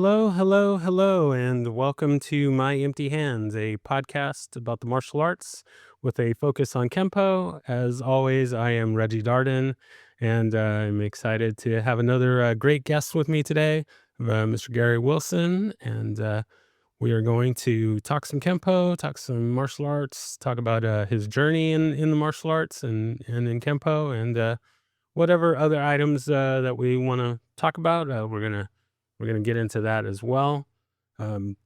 Hello, hello, hello, and welcome to My Empty Hands, a podcast about the martial arts with a focus on Kempo. As always, I am Reggie Darden, and I'm excited to have another great guest with me today, Mr. Gary Wilson. And we are going to talk some Kempo, talk some martial arts, talk about his journey in the martial arts and in Kempo, and whatever other items that we want to talk about. We're gonna get into that as well. Um,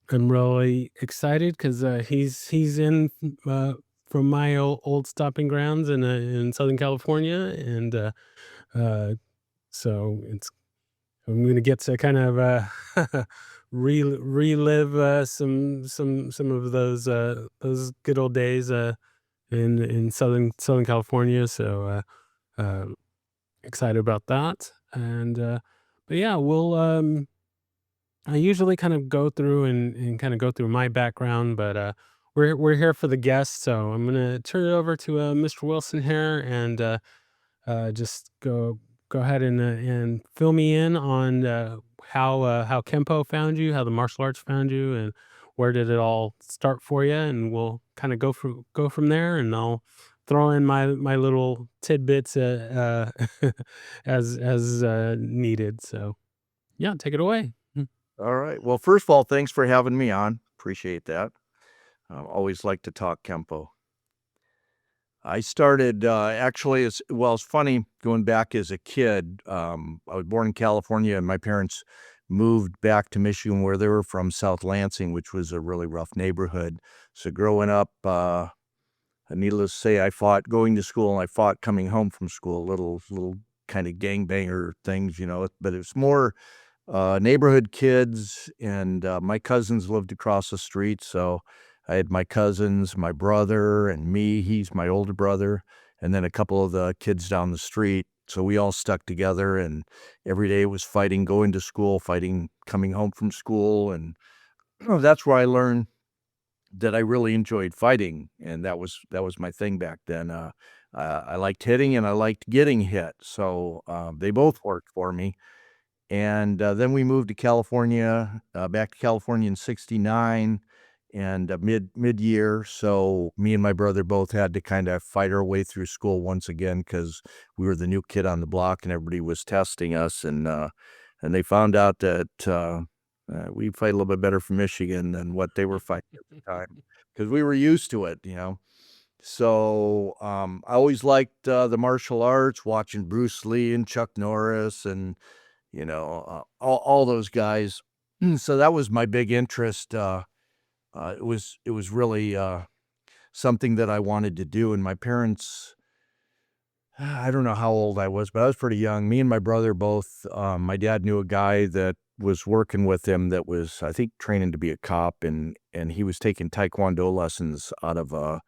I'm really excited because he's in from my old stopping grounds in Southern California, and uh, so it's I'm gonna get to kind of relive some of those good old days in Southern California. So excited about that, and but yeah, I usually kind of go through and kind of go through my background, but we're here for the guests, so I'm gonna turn it over to Mr. Wilson here, and just go ahead and fill me in on how Kempo found you, how the martial arts found you, and where did it all start for you, and we'll kind of go from there, and I'll throw in my little tidbits as needed. So yeah, take it away. All right. Well, first of all, thanks for having me on. Appreciate that. Always like to talk Kempo. I started actually it's funny going back as a kid. I was born in California, and my parents moved back to Michigan, where they were from, South Lansing, which was a really rough neighborhood. So growing up, needless to say, I fought going to school and I fought coming home from school. Little kind of gangbanger things, but it was more neighborhood kids, and my cousins lived across the street. So I had my cousins, my brother, and me. He's my older brother, and then a couple of the kids down the street. So we all stuck together, and every day was fighting, going to school, fighting, coming home from school. And that's where I learned that I really enjoyed fighting, and that was my thing back then. I liked hitting and I liked getting hit. So they both worked for me. And then we moved to California, back to California in '69, and mid-year. So me and my brother both had to kind of fight our way through school once again, because we were the new kid on the block and everybody was testing us. And they found out that we fight a little bit better from Michigan than what they were fighting at the time, because we were used to it. So I always liked the martial arts, watching Bruce Lee and Chuck Norris and all those guys. So that was my big interest. It was really something that I wanted to do. And my parents, I don't know how old I was, but I was pretty young. Me and my brother both. My dad knew a guy that was working with him that was, I think, training to be a cop, and he was taking taekwondo lessons out of a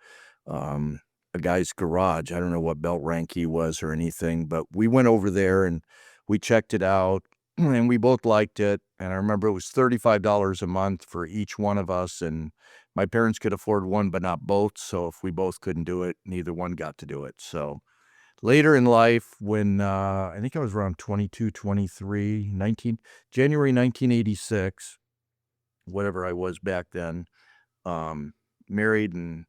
guy's garage. I don't know what belt rank he was or anything, but we went over there and we checked it out, and we both liked it. And I remember it was $35 a month for each one of us, and my parents could afford one but not both. So if we both couldn't do it, neither one got to do it. So later in life, when I think I was around 22, 23, January 1986, whatever I was back then, married, and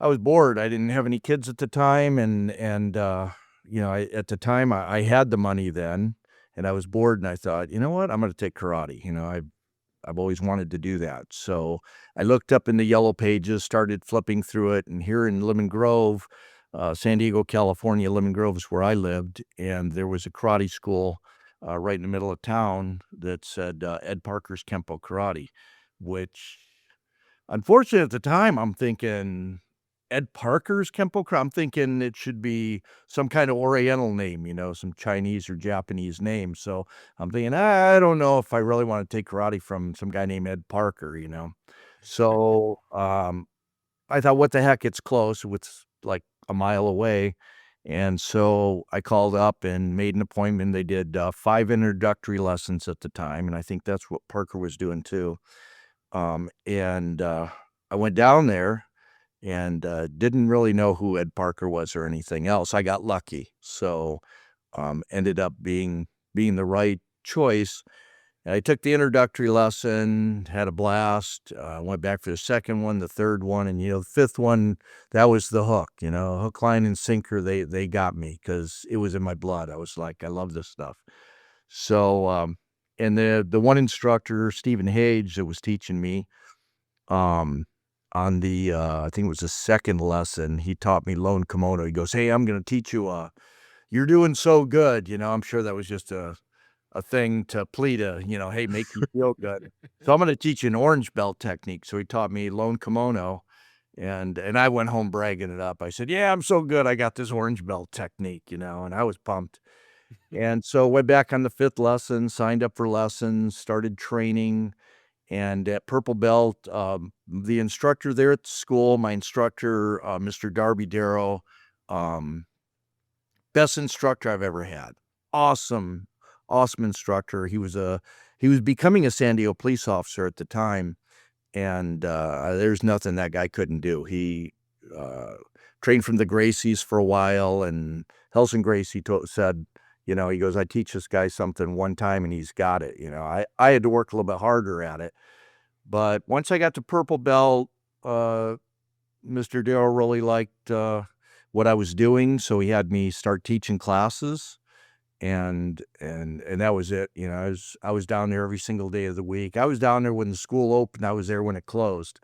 I was bored. I didn't have any kids at the time, and at the time I had the money then, and I was bored, and I thought, you know what, I'm going to take karate. I've always wanted to do that. So I looked up in the yellow pages, started flipping through it, and here in Lemon Grove, San Diego, California, Lemon Grove is where I lived, and there was a karate school right in the middle of town that said Ed Parker's Kempo Karate, which, unfortunately, at the time, I'm thinking Ed Parker's Kempo Karate. I'm thinking it should be some kind of Oriental name, some Chinese or Japanese name. So I'm thinking, I don't know if I really want to take karate from some guy named Ed Parker. So I thought, what the heck? It's close. It's like a mile away. And so I called up and made an appointment. They did 5 introductory lessons at the time, and I think that's what Parker was doing too. And I went down there and didn't really know who Ed Parker was or anything else. I got lucky, so ended up being the right choice. I took the introductory lesson, had a blast, went back for the second one, the third one, and, the fifth one, that was the hook, hook, line, and sinker. They got me because it was in my blood. I was like, I love this stuff. So, and the one instructor, Stephen Hage, that was teaching me, on the, I think it was the second lesson, he taught me lone kimono. He goes, "Hey, I'm going to teach you, you're doing so good." I'm sure that was just a thing to plead hey, make you feel good. So I'm going to teach you an orange belt technique. So he taught me lone kimono, and I went home bragging it up. I said, "Yeah, I'm so good. I got this orange belt technique," and I was pumped. And so went back on the fifth lesson, signed up for lessons, started training. And at purple belt, the instructor there at the school, my instructor, Mr. Darby, Daryl, um, best instructor I've ever had. Awesome, awesome instructor. He was becoming a San Diego police officer at the time, and there's nothing that guy couldn't do. He uh, trained from the Gracies for a while, and Helson Gracie said, he goes, "I teach this guy something one time, and he's got it." I had to work a little bit harder at it, but once I got to purple belt, Mr. Daryl really liked what I was doing, so he had me start teaching classes, and that was it. I was down there every single day of the week. I was down there when the school opened. I was there when it closed.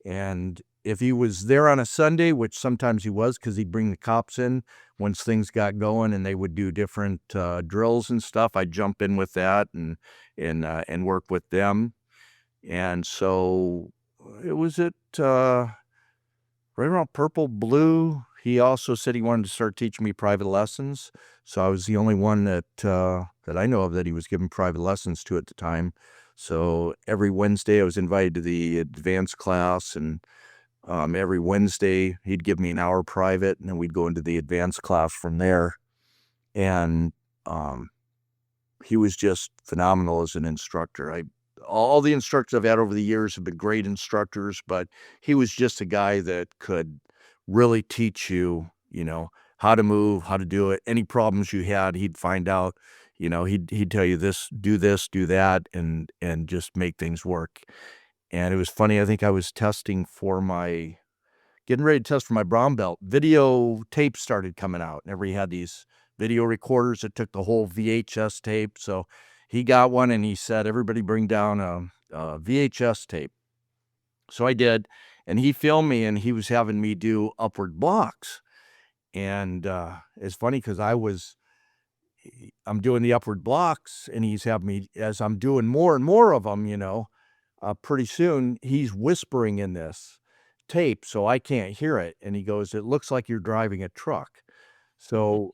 And if he was there on a Sunday, which sometimes he was, because he'd bring the cops in once things got going, and they would do different drills and stuff, I'd jump in with that and work with them. And so it was right around purple, blue. He also said he wanted to start teaching me private lessons. So I was the only one that I know of that he was giving private lessons to at the time. So every Wednesday I was invited to the advanced class, and every Wednesday he'd give me an hour private, and then we'd go into the advanced class from there. And um, he was just phenomenal as an instructor. All the instructors I've had over the years have been great instructors, but he was just a guy that could really teach you, how to move, how to do it. Any problems you had, he'd find out. He'd tell you this, do that, and just make things work. And it was funny. I think I was getting ready to test for my brown belt. Video tapes started coming out. And everybody had these video recorders that took the whole VHS tape. So he got one, and he said, "Everybody bring down a VHS tape." So I did, and he filmed me, and he was having me do upward blocks. And it's funny because I'm doing the upward blocks, and he's having me, as I'm doing more and more of them, pretty soon he's whispering in this tape, so I can't hear it. And he goes, "It looks like you're driving a truck." So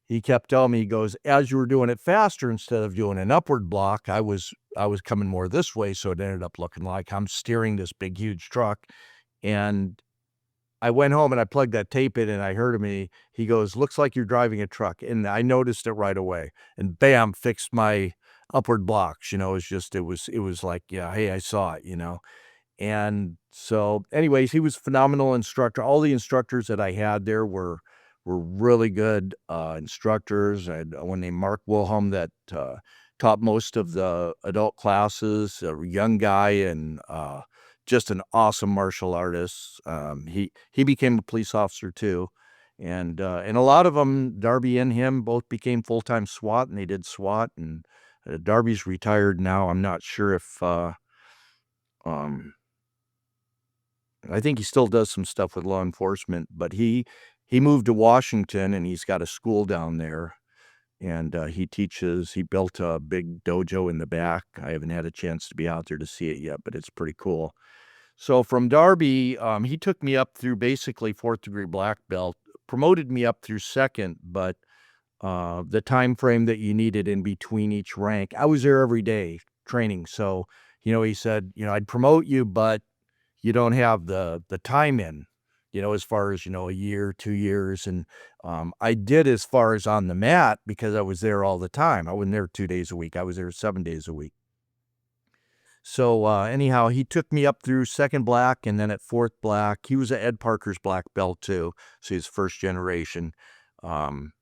he kept telling me, he goes, "As you were doing it faster, instead of doing an upward block, I was coming more this way, so it ended up looking like I'm steering this big, huge truck." And I went home and I plugged that tape in, and I heard him, and he goes, "Looks like you're driving a truck." And I noticed it right away, and bam, fixed my upward blocks. It was like, yeah, hey, I saw it. And so anyways, he was a phenomenal instructor. All the instructors that I had there were really good instructors. I had one named Mark Wilhelm that taught most of the adult classes, a young guy, and just an awesome martial artist. He became a police officer too. And a lot of them, Darby and him, both became full-time SWAT, and they did SWAT. And Darby's retired now. I'm not sure if um, I think he still does some stuff with law enforcement, but he moved to Washington, and he's got a school down there, and he built a big dojo in the back. I haven't had a chance to be out there to see it yet, but it's pretty cool. So from Darby, he took me up through basically 4th-degree black belt, promoted me up through second, but the time frame that you needed in between each rank, I was there every day training. So, he said, "I'd promote you, but you don't have the time in, as far as, a year, 2 years." And I did as far as on the mat because I was there all the time. I wasn't there 2 days a week. I was there 7 days a week. So anyhow, he took me up through second black, and then at fourth black, he was at Ed Parker's black belt too. So he's first generation. Um,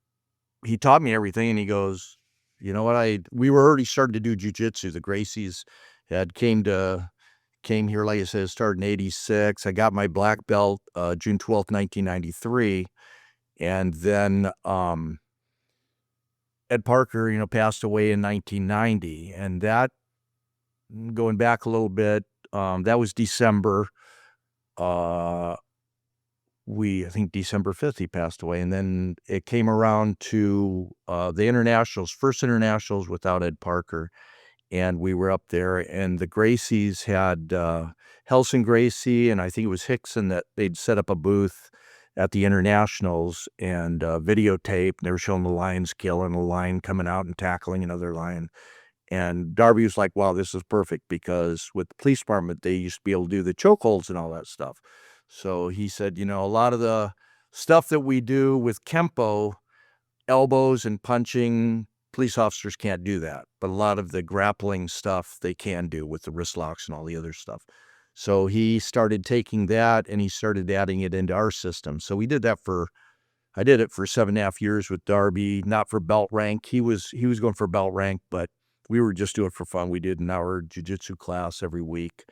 he taught me everything, and he goes, You know what? We were already starting to do jujitsu. The Gracies had came here, like I said, started in '86. I got my black belt June 12th, 1993, and then Ed Parker, passed away in 1990, and that going back a little bit, that was December. Uh, I think December 5th he passed away, and then it came around to the internationals, first internationals without Ed Parker, and we were up there, and the Gracies had Helson Gracie, and I think it was Hickson that they'd set up a booth at the internationals and videotape. And they were showing the lions killing a lion, coming out and tackling another lion. And Darby was like, wow, this is perfect, because with the police department, they used to be able to do the chokeholds and all that stuff. So he said, a lot of the stuff that we do with Kempo, elbows and punching, police officers can't do that. But a lot of the grappling stuff they can do with the wrist locks and all the other stuff. So he started taking that and he started adding it into our system. So I did it for 7.5 years with Darby, not for belt rank. He was going for belt rank, but we were just doing it for fun. We did an hour jiu-jitsu class every week.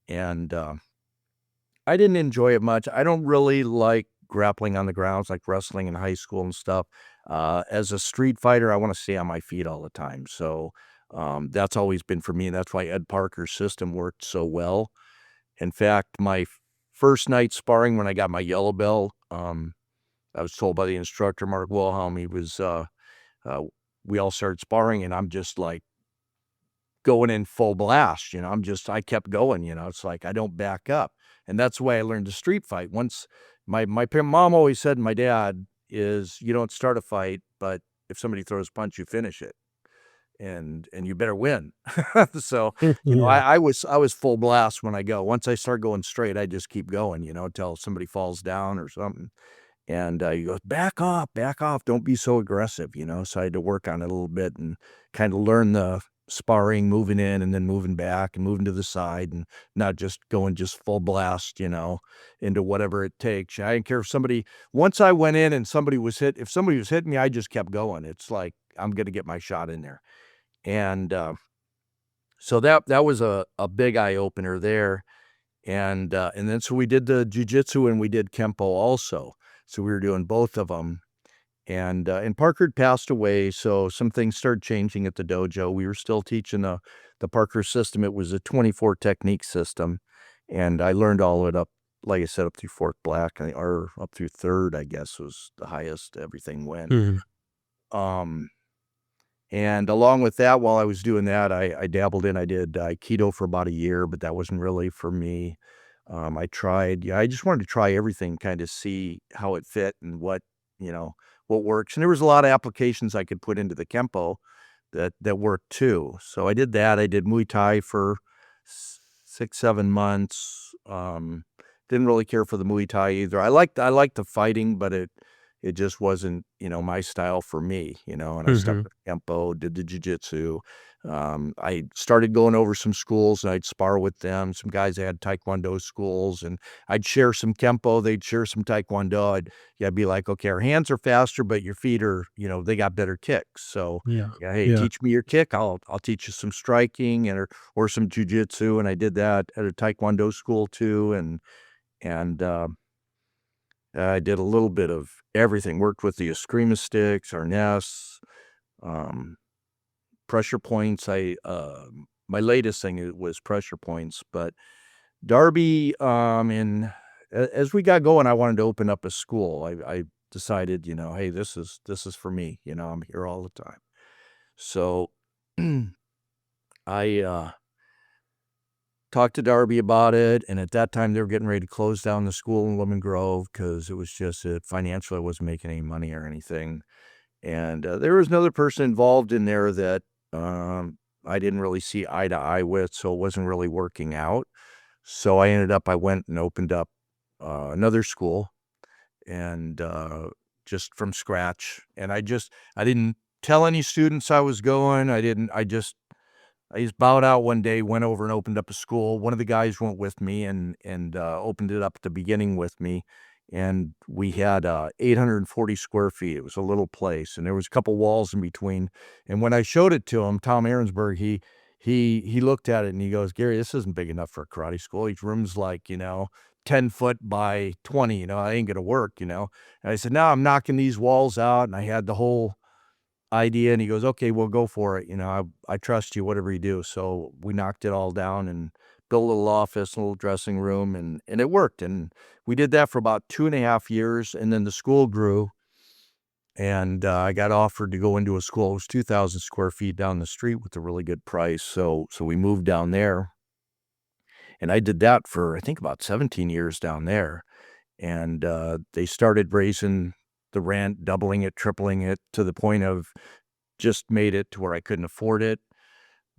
And I didn't enjoy it much. I don't really like grappling on the grounds like wrestling in high school and stuff. As a street fighter, I want to stay on my feet all the time. So that's always been for me. And that's why Ed Parker's system worked so well. In fact, my first night sparring when I got my yellow belt, I was told by the instructor, Mark Wilhelm, we all started sparring, and I'm just like going in full blast. I kept going. It's like I don't back up. And that's the way I learned to street fight. Once my mom always said, my dad, is you don't start a fight, but if somebody throws a punch, you finish it. And you better win. So, Yeah. I was full blast when I go. Once I start going straight, I just keep going, until somebody falls down or something. And he goes, back off, don't be so aggressive. So I had to work on it a little bit and kind of learn the sparring, moving in and then moving back and moving to the side and not just going just full blast, into whatever it takes. I didn't care if once I went in and if somebody was hitting me, I just kept going. It's like, I'm going to get my shot in there. And so that was a big eye opener there. And then so we did the jujitsu and we did Kempo also. So we were doing both of them. And Parker had passed away, so some things started changing at the dojo. We were still teaching the Parker system. It was a 24 technique system, and I learned all of it up, like I said, up through fourth black, or up through third, I guess, was the highest everything went. Mhm. Um, and along with that, while I was doing that, I dabbled in. I did Aikido for about a year, but that wasn't really for me. I just wanted to try everything, kind of see how it fit and you know, what works. And there was a lot of applications I could put into the Kempo that worked too. So I did that. I did Muay Thai for 6, 7 months. Didn't really care for the Muay Thai either. I liked the fighting, but it just wasn't, my style for me, and I stuck Mhm. with Kempo, did the jiu-jitsu. I started going over some schools and I'd spar with them. Some guys had Taekwondo schools and I'd share some Kempo. They'd share some Taekwondo. I'd be like, okay, our hands are faster, but your feet are, they got better kicks. So Yeah. yeah, hey, Yeah. teach me your kick. I'll teach you some striking or some jiu-jitsu. And I did that at a Taekwondo school too. And I did a little bit of everything, worked with the Eskrima sticks, arnés, um, pressure points. My latest thing was pressure points, but Darby, as we got going, I wanted to open up a school. I decided, hey, this is for me. I'm here all the time. So I talked to Darby about it, and at that time they were getting ready to close down the school in Lemon Grove because it was just financially I wasn't making any money or anything. And there was another person involved in there that I didn't really see eye to eye with, so it wasn't really working out. So I went and opened up another school and just from scratch. And I didn't tell any students I was going. I just bowed out one day, went over and opened up a school. One of the guys went with me and opened it up at the beginning with me. and we had 840 square feet. It was a little place, and there was a couple walls in between. And when I showed it to him, Tom Ahrensberg, he looked at it and he goes, "Gary, this isn't big enough for a karate school. Each room's like, 10 foot by 20, I ain't gonna work. And I said, "No, I'm knocking these walls out." And I had the whole idea, and he goes, "Okay, we'll go for it. I trust you, whatever you do." So we knocked it all down and built a little office, a little dressing room, and it worked. And we did that for about 2.5 years, and then the school grew, and I got offered to go into a school. It was 2,000 square feet down the street with a really good price. So we moved down there, and I did that for, I think, about 17 years down there. And they started raising the rent, doubling it, tripling it, to the point of just made it to where I couldn't afford it.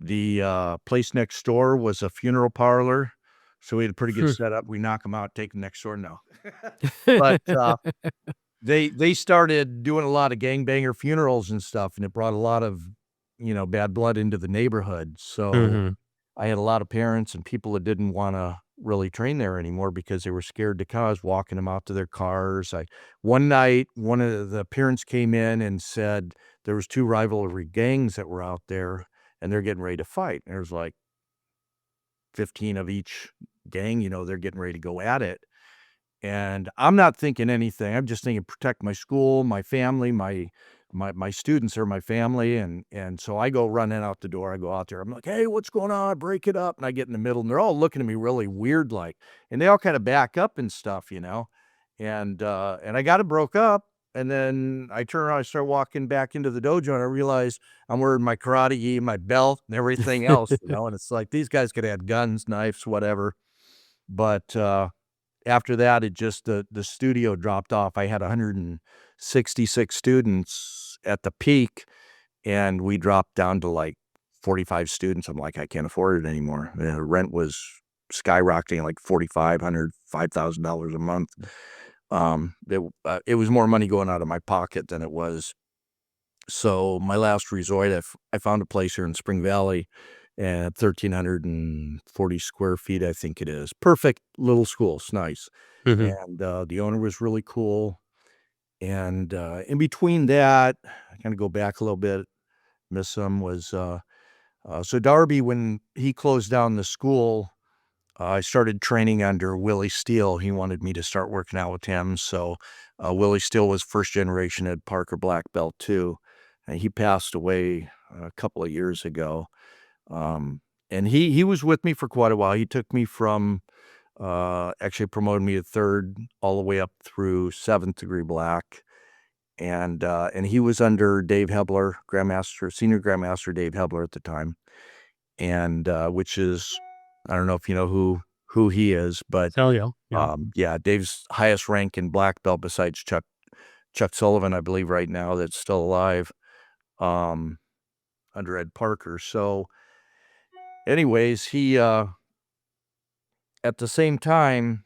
The place next door was a funeral parlor, so we had a pretty good setup. We knock them out, take them next door, no. But, they started doing a lot of gangbanger funerals and stuff, and it brought a lot of, bad blood into the neighborhood. So Mhm. I had a lot of parents and people that didn't wanna really train there anymore because they were scared to come. I was walking them out to their cars. One night, one of the parents came in and said there was 2 rivalry gangs that were out there, and they're getting ready to fight. There's like 15 of each gang, they're getting ready to go at it. And I'm not thinking anything. I'm just thinking protect my school, my family, my students are my family, and so I go running out the door. I go out there. I'm like, "Hey, what's going on? Break it up." And I get in the middle, and they're all looking at me really weird like, and they all kind of back up and stuff. And I got it broke up, and then I turn around, I start walking back into the dojo, and I realize I'm wearing my karate gi, my belt, and everything else. And it's like these guys could have guns, knives, whatever. But after that, it just the studio dropped off. I had 166 students at the peak, and we dropped down to, like, 45 students. I'm like, "I can't afford it anymore." The rent was skyrocketing, like $4,500, $5,000 a month. It was more money going out of my pocket than it was. So my last resort, I found a place here in Spring Valley at 1,340 square feet, I think it is. Perfect little school. It's nice. Mhm. And the owner was really cool. And in between that, I kind of go back a little bit, miss him, was so Darby, when he closed down the school, I started training under Willie Steele. He wanted me to start working out with him. So Willie Steele was first generation Ed Parker black belt too. And he passed away a couple of years ago. Um, and he was with me for quite a while. He took me from actually promoted me to third all the way up through seventh degree black. And he was under Dave Hebler, Grandmaster, senior Grandmaster Dave Hebler at the time. And which is, I don't know if you know who he is, but Tell you, yeah. yeah, Dave's highest rank in black belt besides Chuck Sullivan, I believe, right now, that's still alive, um, under Ed Parker. So, anyways, he at the same time,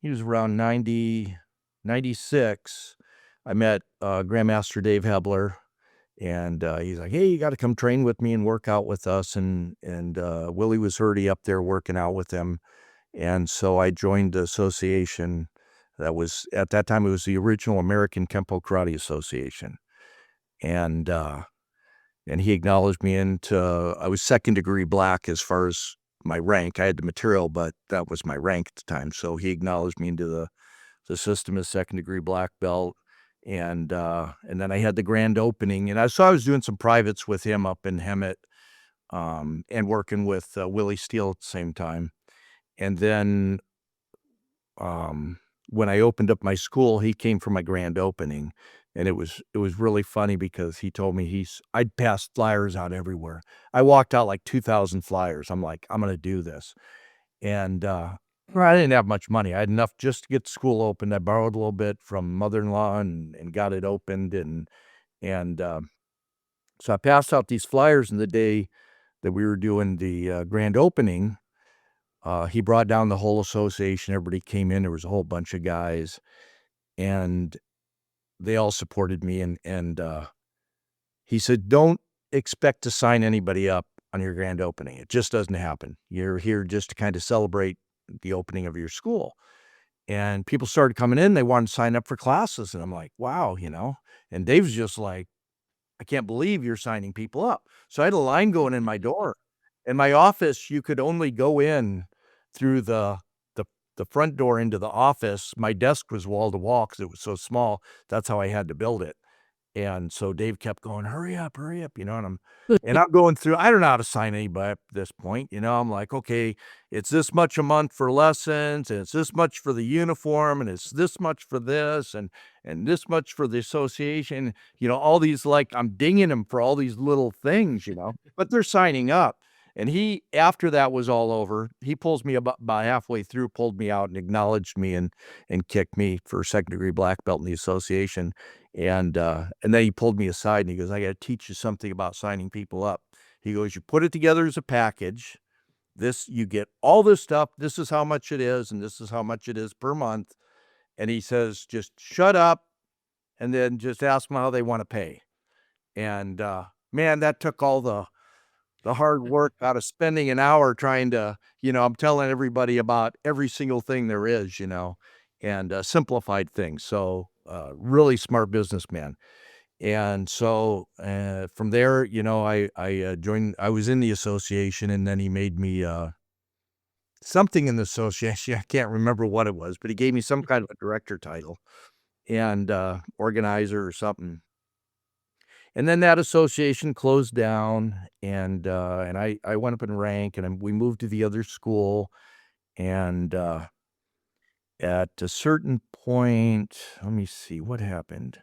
he was around 96. I met Grandmaster Dave Hebler, and he's like, "Hey, you got to come train with me and work out with us." And Willie was already up there working out with him. And so I joined the association that was, at that time, it was the original American Kempo Karate Association. And and he acknowledged me into, I was second degree black as far as my rank. I had the material, but that was my rank at the time. So he acknowledged me into the system as second degree black belt. And then I had the grand opening, and I was doing some privates with him up in Hemet, and working with Willie Steele at the same time. And then when I opened up my school, he came for my grand opening, and it was really funny because he told me I'd passed flyers out everywhere. I walked out like 2,000 flyers. I'm like, "I'm gonna do this." And well, I didn't have much money. I had enough just to get the school opened. I borrowed a little bit from mother-in-law and got it opened, and so I passed out these flyers, and the day that we were doing the grand opening, he brought down the whole association. Everybody came in. There was a whole bunch of guys, and they all supported me. And he said, "Don't expect to sign anybody up on your grand opening. It just doesn't happen. You're here just to kind of celebrate the opening of your school." And people started coming in, they wanted to sign up for classes, and I'm like, "Wow," and Dave's just like, "I can't believe you're signing people up." So I had a line going in my door. In my office, you could only go in through the the front door into the office. My desk was wall to wall because it was so small. That's how I had to build it. And so Dave kept going, hurry up," and I'm going through, I don't know how to sign anybody up at this point, I'm like, "Okay, it's this much a month for lessons, and it's this much for the uniform, and it's this much for this, and this much for the association," all these, like, I'm dinging them for all these little things, but they're signing up. And he, after that was all over, he pulls me about halfway through, pulled me out and acknowledged me and kicked me for second-degree black belt in the association. And then he pulled me aside and he goes, "I gotta teach you something about signing people up." He goes, "You put it together as a package. You get all this stuff. This is how much it is, and this is how much it is per month." And he says, "Just shut up and then just ask them how they wanna pay." And, man, that took all the hard work out of spending an hour trying to, I'm telling everybody about every single thing there is, and, simplified things. So, really smart businessman. And so, from there, I was in the association, and then he made me, something in the association, I can't remember what it was, but he gave me some kind of a director title and, organizer or something. And then that association closed down, and I went up in rank, and we moved to the other school, and, at a certain point, let me see, what happened?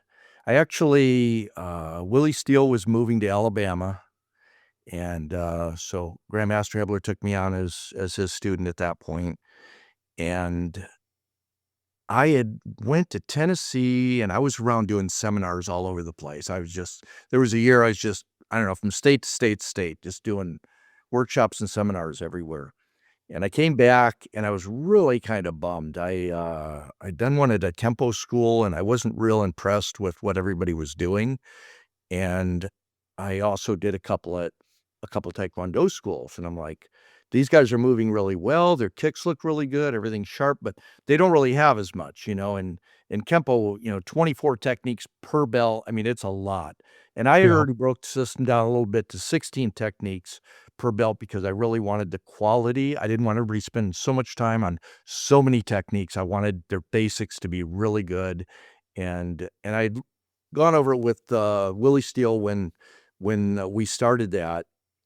I actually, Willie Steele was moving to Alabama, and, so Grandmaster Hebler took me on as his student at that point, and I had went to Tennessee, and I was around doing seminars all over the place. There was a year I was just, I don't know, from state to state to state, just doing workshops and seminars everywhere. And I came back and I was really kind of bummed. I'd done one at a Kempo school and I wasn't real impressed with what everybody was doing. And I also did a couple taekwondo schools, and I'm like, "These guys are moving really well, their kicks look really good, everything's sharp, but they don't really have as much," and in Kempo, 24 techniques per belt, I mean, it's a lot. And I had Yeah. already broke the system down a little bit to 16 techniques per belt because I really wanted the quality. I didn't want everybody spending so much time on so many techniques. I wanted their basics to be really good, and I'd gone over it with, Willie Steele when we started that,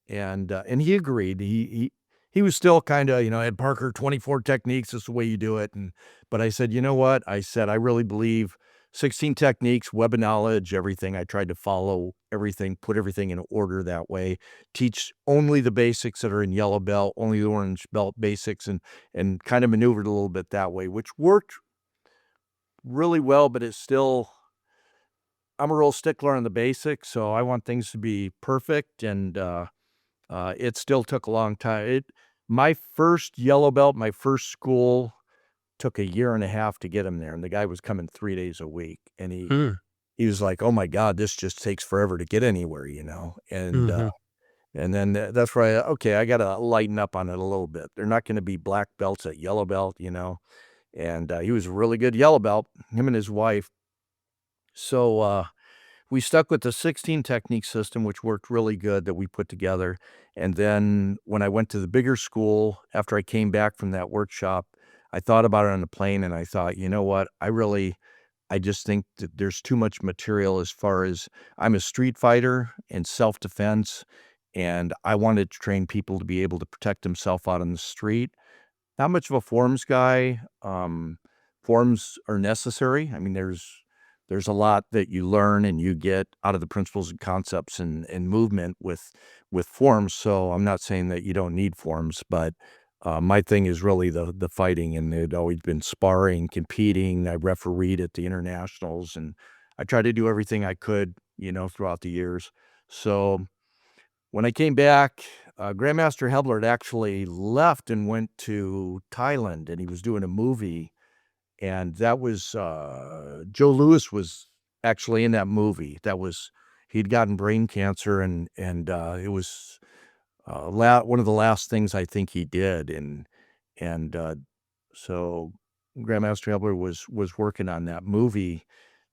and he agreed. He was still kinda, "Ed Parker, 24 techniques is the way you do it," but I said, "You know what?" I said, "I really believe 16 techniques, web of knowledge, everything." I tried to follow everything, put everything in order that way, teach only the basics that are in yellow belt, only the orange belt basics, and kinda maneuvered a little bit that way, which worked really well, but it's still, I'm a real stickler on the basics, so I want things to be perfect, and, it still took a long time. My first yellow belt, my first school took a year and a half to get him there, and the guy was coming 3 days a week, and Mm. he was like, "Oh my god, this just takes forever to get anywhere," Mhm. and then that's where okay, I gotta lighten up on it a little bit. They're not gonna be black belts at yellow belt, and, he was a really good yellow belt, him and his wife. So, we stuck with the 16 technique system, which worked really good that we put together. And then when I went to the bigger school, after I came back from that workshop, I thought about it on the plane and I thought, you know what? I just think that there's too much material as far as I'm a street fighter and self defense. And I wanted to train people to be able to protect themselves out on the street. Not much of a forms guy. Forms are necessary. I mean, there's a lot that you learn and you get out of the principles and concepts and movement with forms. So I'm not saying that you don't need forms, but my thing is really the fighting, and it always been sparring, competing. I refereed at the internationals, and I tried to do everything I could, throughout the years. So when I came back, Grandmaster Hebler had actually left and went to Thailand, and he was doing a movie, and that was, Joe Louis was actually in that movie. He'd gotten brain cancer, and it was, one of the last things I think he did, and, so Grandmaster Hebler was working on that movie.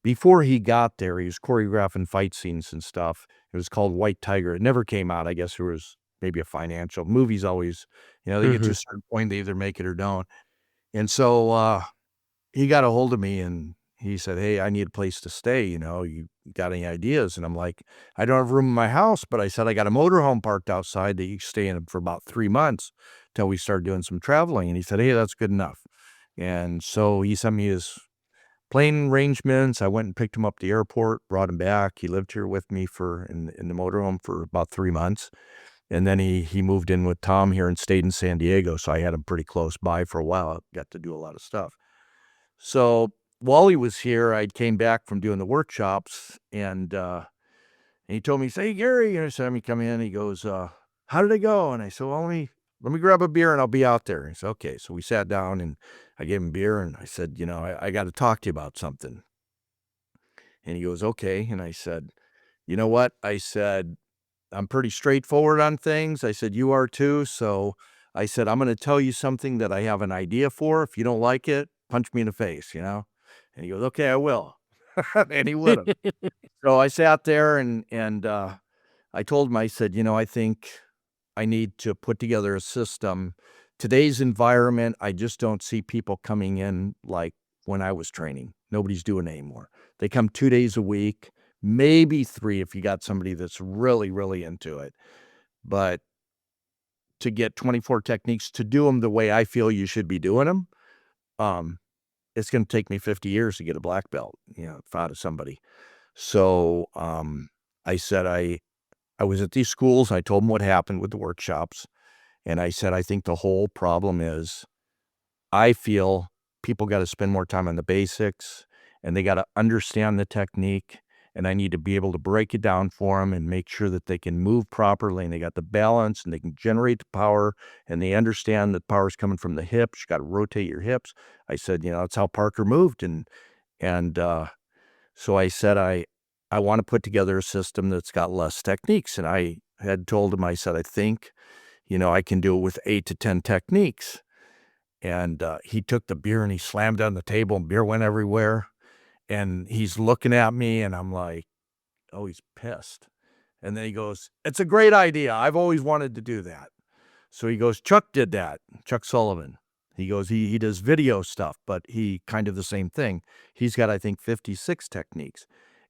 Before he got there, he was choreographing fight scenes and stuff. It was called White Tiger. It never came out. I guess there was maybe a financial movies always, they get to a Mhm. certain point, they either make it or don't. And so, he got a hold of me and he said, "Hey, I need a place to stay, you got any ideas?" And I'm like, "I don't have room in my house," but I said, "I got a motorhome parked outside that you can stay in for about 3 months till we start doing some traveling." And he said, "Hey, that's good enough." And so he sent me his plane arrangements. I went and picked him up at the airport, brought him back. He lived here with me in the motorhome for about 3 months. And then he moved in with Tom here and stayed in San Diego, so I had him pretty close by for a while. I got to do a lot of stuff. So while he was here, I came back from doing the workshops, and he told me, "Say, Gary," and I said, "Let me come in." He goes, "How did it go?" And I said, "Well, let me grab a beer and I'll be out there." He said, "Okay." So we sat down and I gave him beer and I said, I got to talk to you about something. And he goes, "Okay." And I said, "You know what?" I said, "I'm pretty straightforward on things." I said, "You are too." So I said, "I'm going to tell you something that I have an idea for. If you don't like it, punch me in the face. And he goes, "Okay, I will." And he would have. So I sat there and I told him, I said, "I think I need to put together a system. Today's environment, I just don't see people coming in like when I was training. Nobody's doing it anymore. They come 2 days a week, maybe 3 if you got somebody that's really, really into it. But to get 24 techniques to do them the way I feel you should be doing them, um, it's gonna take me 50 years to get a black belt, out of somebody." So, I said I was at these schools, I told them what happened with the workshops, and I said, "I think the whole problem is I feel people gotta spend more time on the basics, and they gotta understand the technique, and I need to be able to break it down for them and make sure that they can move properly, and they got the balance, and they can generate the power, and they understand that power is coming from the hips, you gotta rotate your hips." I said, "That's how Parker moved," and so I said, I wanna put together a system that's got less techniques," and I had told him, I said, "I think, I can do it with 8 to 10 techniques." And, he took the beer and he slammed it on the table and beer went everywhere, and he's looking at me and I'm like, "Oh, he's pissed." And then he goes, "It's a great idea. I've always wanted to do that." So he goes, "Chuck did that, Chuck Sullivan." He goes, "He does video stuff, but he kind of the same thing. He's got, I think, 56 techniques."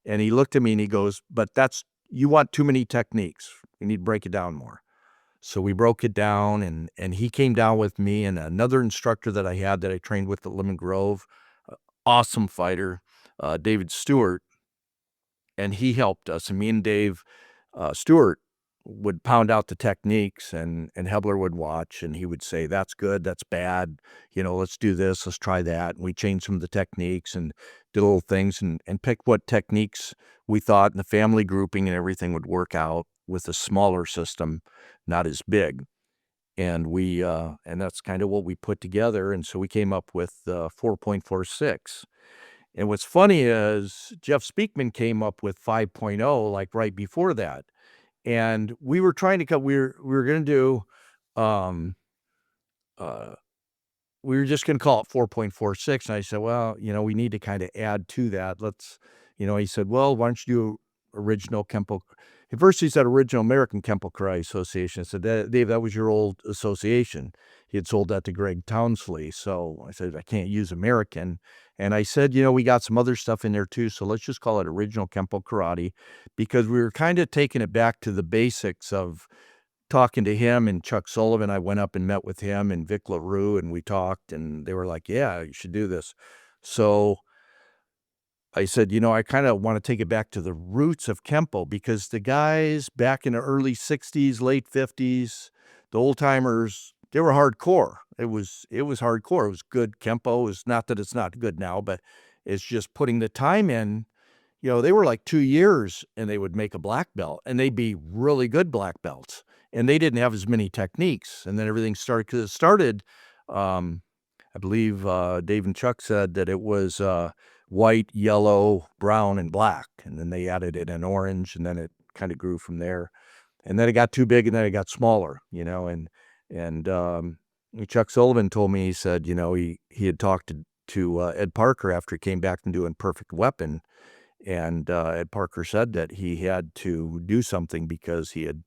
And he looked at me and he goes, "But you want too many techniques. You need to break it down more." So we broke it down and he came down with me and another instructor that I had that I trained with at Lemon Grove, awesome fighter, David Stewart, and he helped us. And me and Dave Stewart would pound out the techniques, and Hebler would watch, and he would say, "That's good, that's bad, let's do this, let's try that." And we changed some of the techniques and did little things and picked what techniques we thought in the family grouping and everything would work out with a smaller system, not as big. And that's kind of what we put together. And so we came up with 4.46. And what's funny is Jeff Speakman came up with 5.0 like right before that. And we were trying to we were going to do, um, uh, we were just gonna call it 4.46, and I said, "Well, we need to kinda add to that. He said, "Well, why don't you do original Kempo." At first, he said original American Kempo Karate Association. I said, Dave, that was your old association." He had sold that to Greg Townsley, so I said, "I can't use American." And I said, "We got some other stuff in there too, so let's just call it original Kempo Karate," because we were kinda taking it back to the basics of talking to him and Chuck Sullivan. I went up and met with him and Vic LaRue, and we talked, and they were like, "Yeah, you should do this." So I said, I kinda wanna take it back to the roots of Kempo because the guys back in the early '60s, late '50s, the old timers, they were hardcore. It was hardcore. It was good Kempo. It's not that it's not good now, but it's just putting the time in. They were like 2 years and they would make a black belt, and they'd be really good black belts, and they didn't have as many techniques, and then everything started 'cause it started, um, I believe, Dave and Chuck said that it was, white, yellow, brown, and black, and then they added in an orange, and then it kinda grew from there, and then it got too big, and then it got smaller, and Chuck Sullivan told me, he said, he had talked to to Ed Parker after he came back from doing Perfect Weapon. And Ed Parker said that he had to do something because he had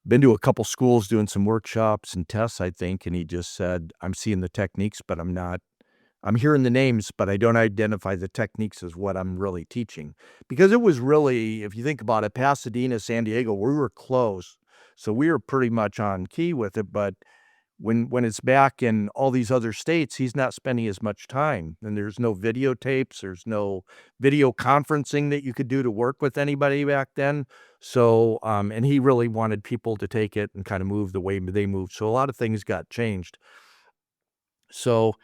been to a couple schools doing some workshops and tests, I think, and he just said, "I'm seeing the techniques, but I'm hearing the names, but I don't identify the techniques as what I'm really teaching." Because it was really, if you think about it, Pasadena, San Diego, we were close, so we were pretty much on key with it, but when it's back in all these other states, he's not spending as much time, and there's no videotapes, there's no video conferencing that you could do to work with anybody back then. So, and he really wanted people to take it and kind of move the way they moved. So a lot of things got changed. So,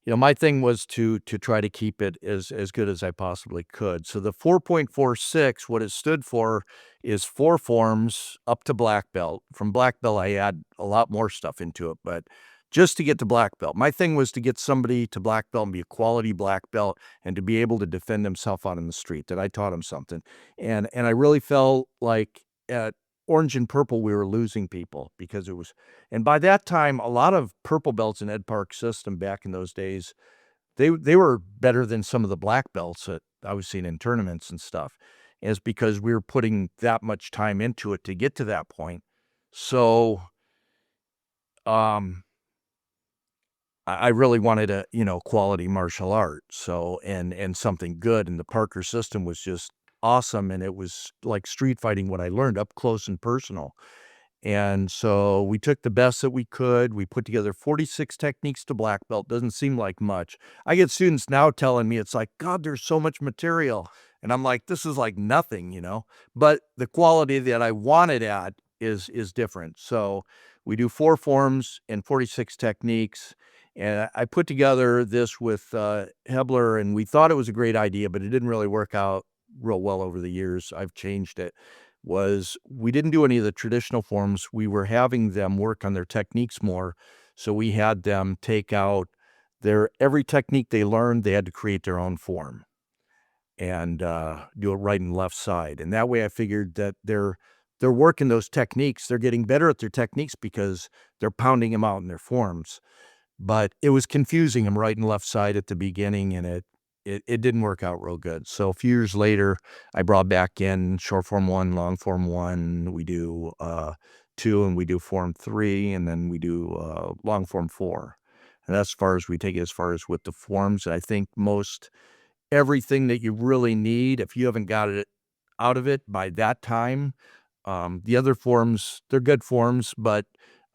my thing was to try to keep it as good as I possibly could. So the 4.46, what it stood for is 4 forms up to black belt. From black belt, I add a lot more stuff into it, but just to get to black belt. My thing was to get somebody to black belt and be a quality black belt and to be able to defend himself out in the street, that I taught him something. And I really felt like at orange and purple, we were losing people because it was, and by that time, a lot of purple belts in Ed Park's system back in those days, they were better than some of the black belts that I was seeing in tournaments and stuff. Is because we were putting that much time into it to get to that point. So, um, I really wanted a, quality martial art. So, and something good. And the Parker system was just awesome. And it was like street fighting, what I learned up close and personal. And so we took the best that we could. We put together 46 techniques to black belt. Doesn't seem like much. I get students now telling me, it's like, God, there's so much material. And I'm like, this is like nothing. But the quality that I wanted at is different. So we do 4 forms and 46 techniques. And I put together this with Hebler, and we thought it was a great idea, but it didn't really work out real well over the years. I've changed it. Was we didn't do any of the traditional forms. We were having them work on their techniques more. So we had them take out every technique they learned, they had to create their own form and do it right and left side. And that way I figured that they're working those techniques. They're getting better at their techniques because they're pounding them out in their forms. But it was confusing them right and left side at the beginning, and it didn't work out real good. So a few years later, I brought back in short form 1, long form 1. We do 2, and we do form 3, and then we do long form 4. And that's as far as we take it as far as with the forms. I think most everything that you really need, if you haven't got it out of it by that time, the other forms, they're good forms, but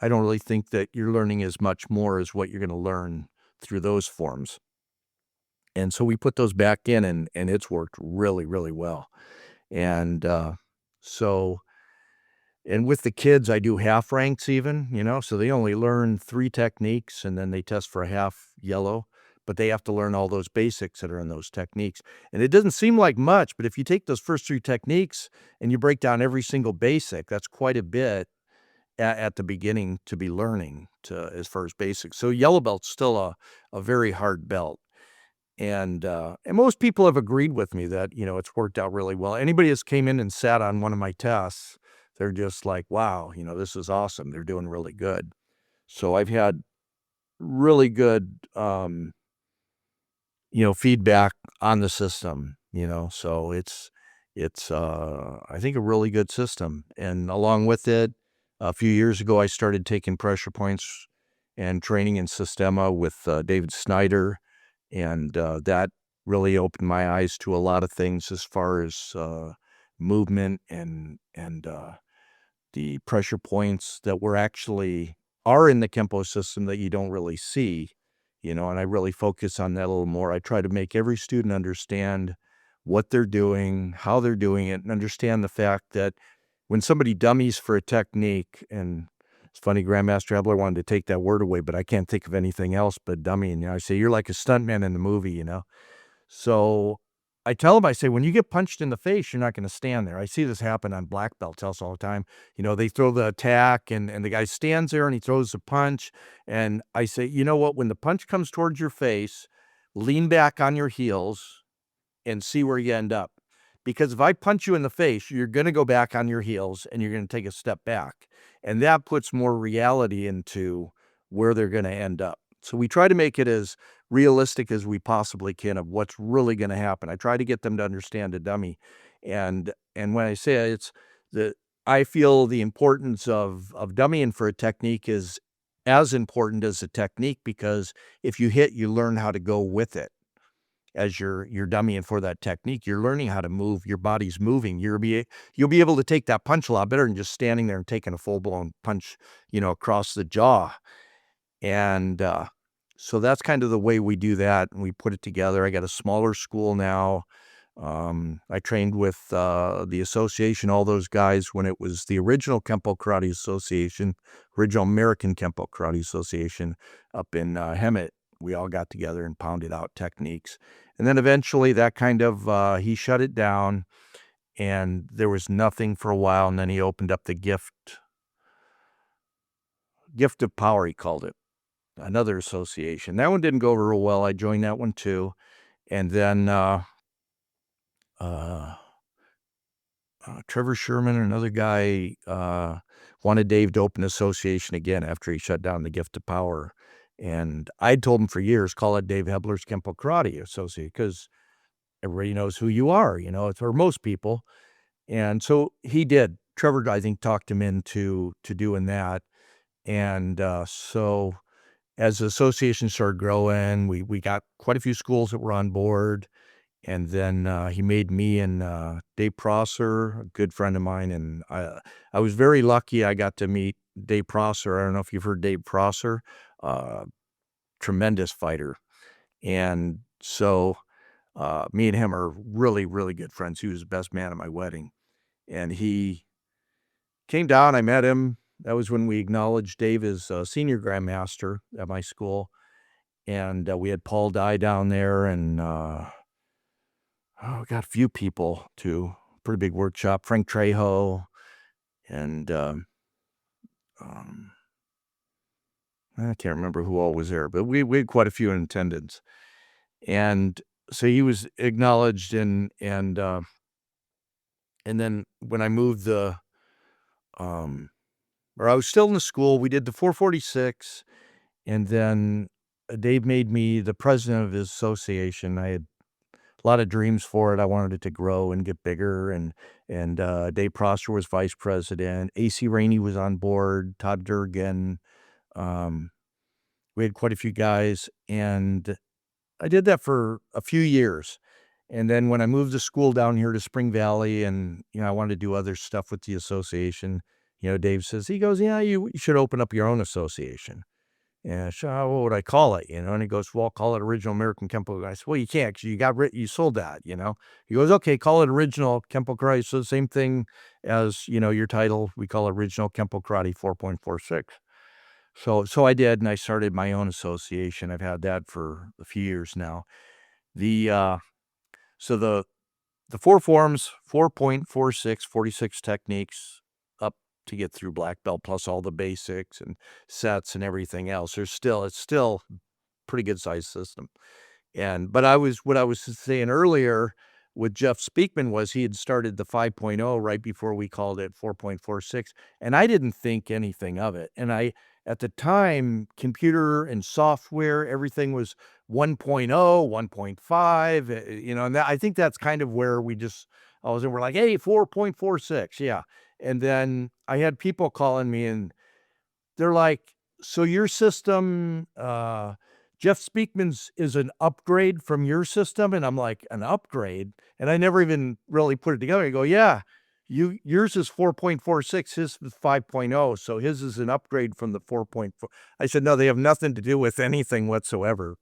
I don't really think that you're learning as much more as what you're going to learn through those forms. And so we put those back in, and it's worked really, really well. And so, and with the kids, I do half ranks even, so they only learn 3 techniques and then they test for a half yellow, but they have to learn all those basics that are in those techniques. And it doesn't seem like much, but if you take those first 3 techniques and you break down every single basic, that's quite a bit at the beginning to be learning as far as basics. So yellow belt's still a very hard belt. And most people have agreed with me that, it's worked out really well. Anybody that's came in and sat on one of my tests, they're just like, wow, this is awesome. They're doing really good. So I've had really good, feedback on the system. So it's I think a really good system. And along with it, a few years ago, I started taking pressure points and training in Systema with David Snyder, and that really opened my eyes to a lot of things as far as movement and the pressure points that are in the Kempo system that you don't really see, and I really focus on that a little more. I try to make every student understand what they're doing, how they're doing it, and understand the fact that when somebody dummies for a technique, and it's funny, Grandmaster Hebler wanted to take that word away, but I can't think of anything else but dummy. And I say, you're like a stuntman in the movie. So I tell them, I say, when you get punched in the face, you're not going to stand there. I see this happen on black belts else all the time. They throw the attack and the guy stands there and he throws the punch. And I say, you know what? When the punch comes towards your face, lean back on your heels and see where you end up. Because if I punch you in the face, you're going to go back on your heels and you're going to take a step back. And that puts more reality into where they're going to end up. So we try to make it as realistic as we possibly can of what's really going to happen. I try to get them to understand a dummy, and when I say it's the I feel the importance of dummying for a technique is as important as the technique, because if you hit, you learn how to go with it. As you're dummying for that technique, you're learning how to move. Your body's moving. You'll be able to take that punch a lot better than just standing there and taking a full blown punch, across the jaw. And so that's kind of the way we do that, and we put it together. I got a smaller school now. I trained with the association, all those guys, when it was the original Kempo Karate Association, original American Kempo Karate Association up in Hemet. We all got together and pounded out techniques. And then eventually that kind of, he shut it down, and there was nothing for a while. And then he opened up the Gift of Power, he called it, another association. That one didn't go over real well. I joined that one too. And then uh, Trevor Sherman, another guy, wanted Dave to open an association again after he shut down the Gift of Power. And I'd told him for years, call it Dave Hebler's Kempo Karate Association, because everybody knows who you are, it's or most people. And so he did. Trevor, I think, talked him into doing that. And so as the association started growing, we got quite a few schools that were on board. And then he made me and Dave Prosser, a good friend of mine, and I was very lucky I got to meet Dave Prosser. I don't know if you've heard Dave Prosser, uh, tremendous fighter. And so me and him are really, really good friends. He was the best man at my wedding. And he came down, I met him. That was when we acknowledged Dave as senior Grandmaster at my school. And we had Paul Dye down there, and we got a few people too. Pretty big workshop. Frank Trejo, and I can't remember who all was there, but we had quite a few in attendance. And so he was acknowledged, and then when I moved or I was still in the school, we did the 446, and then Dave made me the president of his association. I had a lot of dreams for it. I wanted it to grow and get bigger, and Dave Prosser was vice president. AC Rainey was on board. Todd Durgan. We had quite a few guys, and I did that for a few years. And then when I moved the school down here to Spring Valley, and I wanted to do other stuff with the association, Dave says, he goes, yeah, you should open up your own association. And I said, "Oh, what would I call it?" And he goes, "Well, call it Original American Kempo." I said, "Well, you can't, because you sold that." He goes, "Okay, call it Original Kempo Karate." So the same thing as your title. We call it Original Kempo Karate 4.46. So I did, and I started my own association. I've had that for a few years now. The so the four forms, 4.46, 46 techniques up to get through black belt, plus all the basics and sets and everything else. It's still pretty good size system. But what I was saying earlier with Jeff Speakman was he had started the 5.0 right before we called it 4.46, and I didn't think anything of it. And at the time, computer and software, everything was 1.0, 1.5, and I think that's kind of where we're like, hey, 4.46, yeah. And then I had people calling me, and they're like, so your system, Jeff Speakman's is an upgrade from your system? And I'm like, an upgrade? And I never even really put it together. I go, yeah, yours is 4.46, his is 5.0. So his is an upgrade from the 4.4. I said, no, they have nothing to do with anything whatsoever.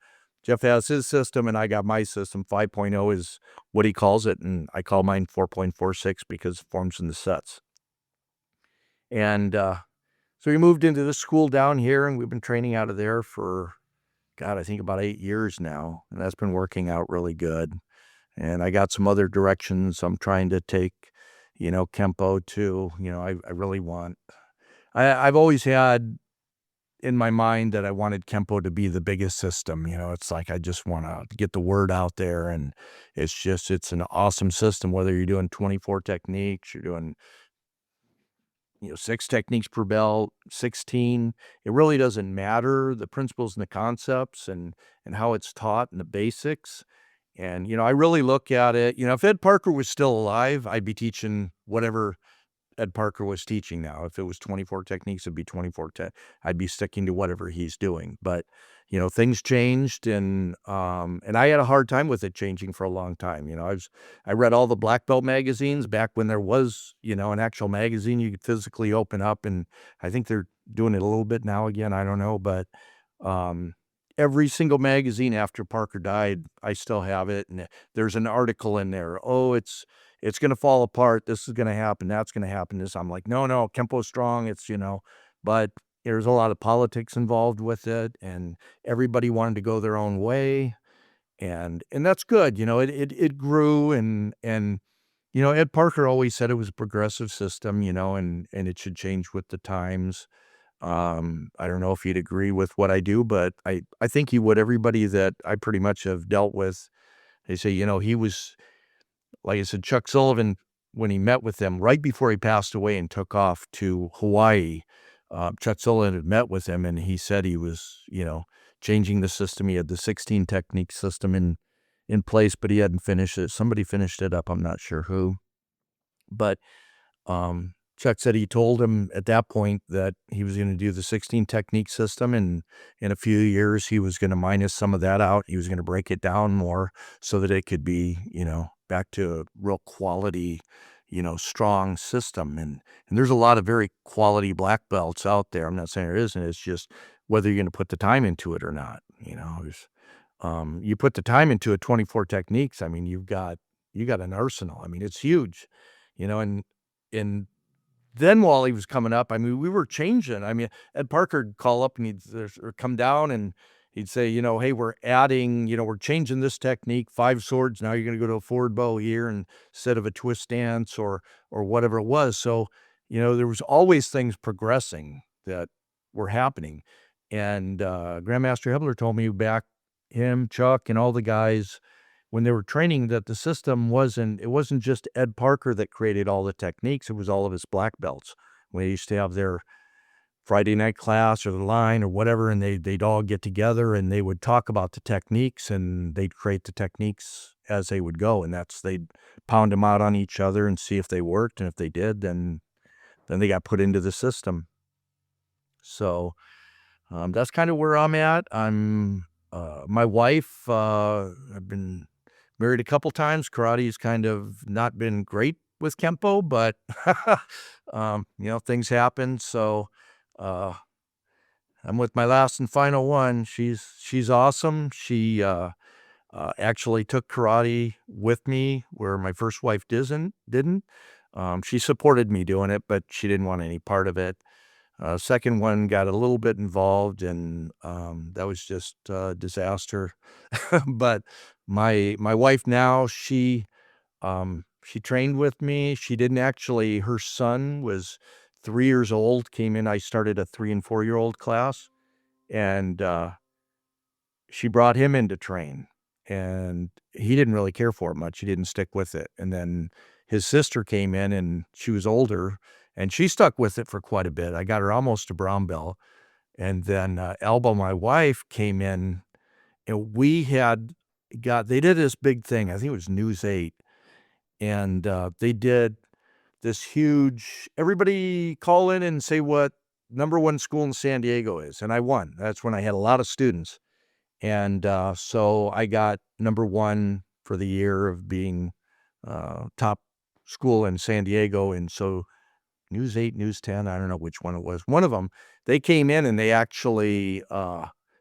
Jeff has his system, and I got my system. 5.0 is what he calls it, and I call mine 4.46 because it forms in the sets. And so we moved into the school down here, and we've been training out of there for, God, I think about 8 years now, and that's been working out really good. And I got some other directions I'm trying to take, Kempo too. I really want. I've always had in my mind that I wanted Kempo to be the biggest system. It's like I just want to get the word out there, and it's an awesome system. Whether you're doing 24 techniques, you're doing 6 techniques per belt, 16. It really doesn't matter, the principles and the concepts and how it's taught and the basics. And, I really look at it, if Ed Parker was still alive, I'd be teaching whatever Ed Parker was teaching now. If it was 24 techniques, it'd be 24 I'd be sticking to whatever he's doing. But, things changed and I had a hard time with it changing for a long time. I read all the black belt magazines back when there was, an actual magazine you could physically open up, and I think they're doing it a little bit now again. I don't know, but um every single magazine after Parker died, I still have it, and there's an article in there. Oh, it's gonna fall apart. This is gonna happen. That's gonna happen. This. I'm like, no, no, Kempo's strong. But there's a lot of politics involved with it, and everybody wanted to go their own way, and that's good. It grew, and Ed Parker always said it was a progressive system, and it should change with the times. I don't know if he'd agree with what I do, but I think he would. Everybody that I pretty much have dealt with, they say, he was, like I said, Chuck Sullivan, when he met with them right before he passed away and took off to Hawaii, Chuck Sullivan had met with him and he said he was, changing the system. He had the 16 technique system in place, but he hadn't finished it. Somebody finished it up. I'm not sure who, but Chuck said he told him at that point that he was going to do the 16 technique system, and in a few years he was going to minus some of that out. He was going to break it down more so that it could be, back to a real quality, strong system. And there's a lot of very quality black belts out there. I'm not saying there isn't. It's just whether you're going to put the time into it or not. You put the time into it, 24 techniques. I mean, you got an arsenal. I mean, it's huge, and then while he was coming up, I mean, we were changing. I mean, Ed Parker'd call up and or come down and he'd say, "Hey, we're adding, we're changing this technique, 5 swords. Now you're gonna go to a forward bow here instead of a twist stance or whatever it was." So, there was always things progressing that were happening. And Grandmaster Hebler told me back, him, Chuck, and all the guys when they were training, that the system wasn't just Ed Parker that created all the techniques, it was all of his black belts. When they used to have their Friday night class or the line or whatever, and they'd all get together and they would talk about the techniques and they'd create the techniques as they would go, and they'd pound them out on each other and see if they worked, and if they did, then they got put into the system. So, that's kinda where I'm at. My wife, I've been married a couple times. Karate's kind of not been great with Kempo, but, things happen. So, uh, I'm with my last and final one. She's awesome. She, actually took karate with me where my first wife didn't. She supported me doing it, but she didn't want any part of it. Second one got a little bit involved, and that was just a disaster. But my wife now, she trained with me. She didn't actually. Her son was 3 years old. Came in. I started a 3 and 4-year-old class, and she brought him in to train, and he didn't really care for it much. He didn't stick with it. And then his sister came in, and she was older, and she stuck with it for quite a bit. I got her almost a brown belt. And then, Alba, my wife, came in, and they did this big thing. I think it was News 8, and, they did this huge, everybody call in and say what number 1 school in San Diego is, and I won. That's when I had a lot of students. And, so I got number 1 for the year of being, top school in San Diego, and so News 8, News 10, I don't know which one it was. One of them, they came in and they actually,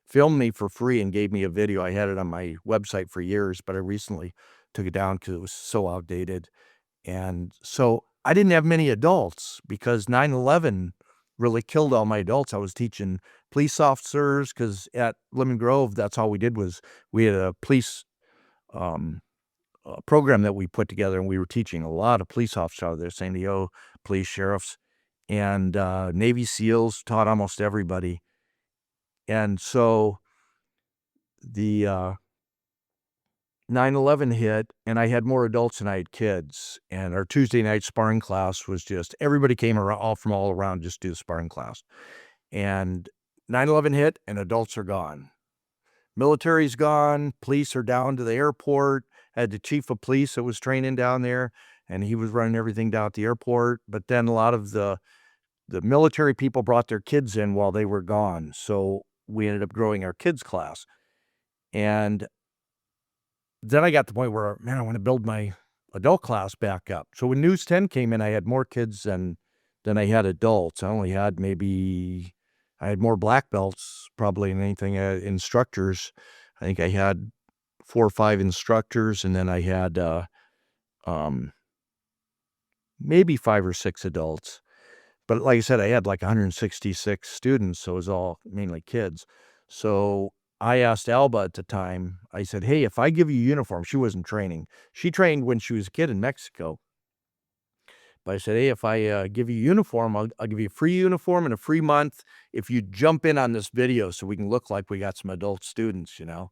filmed me for free and gave me a video. I had it on my website for years, but I recently took it down because it was so outdated. And so I didn't have many adults because 9/11 really killed all my adults. I was teaching police officers because at Lemon Grove, that's all we did was we had a police, um, program that we put together, and we were teaching a lot of police officers out of there, San Diego police sheriffs, and, Navy SEALs, taught almost everybody. And so the, 9/11 hit, and I had more adults than I had kids. And our Tuesday night sparring class was just everybody came around, all from all around, just to do the sparring class. And 9/11 hit, and adults are gone. Military's gone. Police are down to the airport. Had the chief of police that was training down there, and he was running everything down at the airport. But then a lot of the military people brought their kids in while they were gone. So we ended up growing our kids class. And then I got to the point where, man, I want to build my adult class back up. So when News 10 came in, I had more kids than I had adults. I only had I had more black belts probably than anything, instructors. I think I had 4 or 5 instructors, and then I had, um, maybe 5 or 6 adults. But like I said, I had like 166 students, so it was all mainly kids. So I asked Alba at the time, I said, "Hey, if I give you a uniform," she wasn't training. She trained when she was a kid in Mexico. But I said, "Hey, if I give you a uniform, I'll give you a free uniform and a free month if you jump in on this video so we can look like we got some adult students, you know?"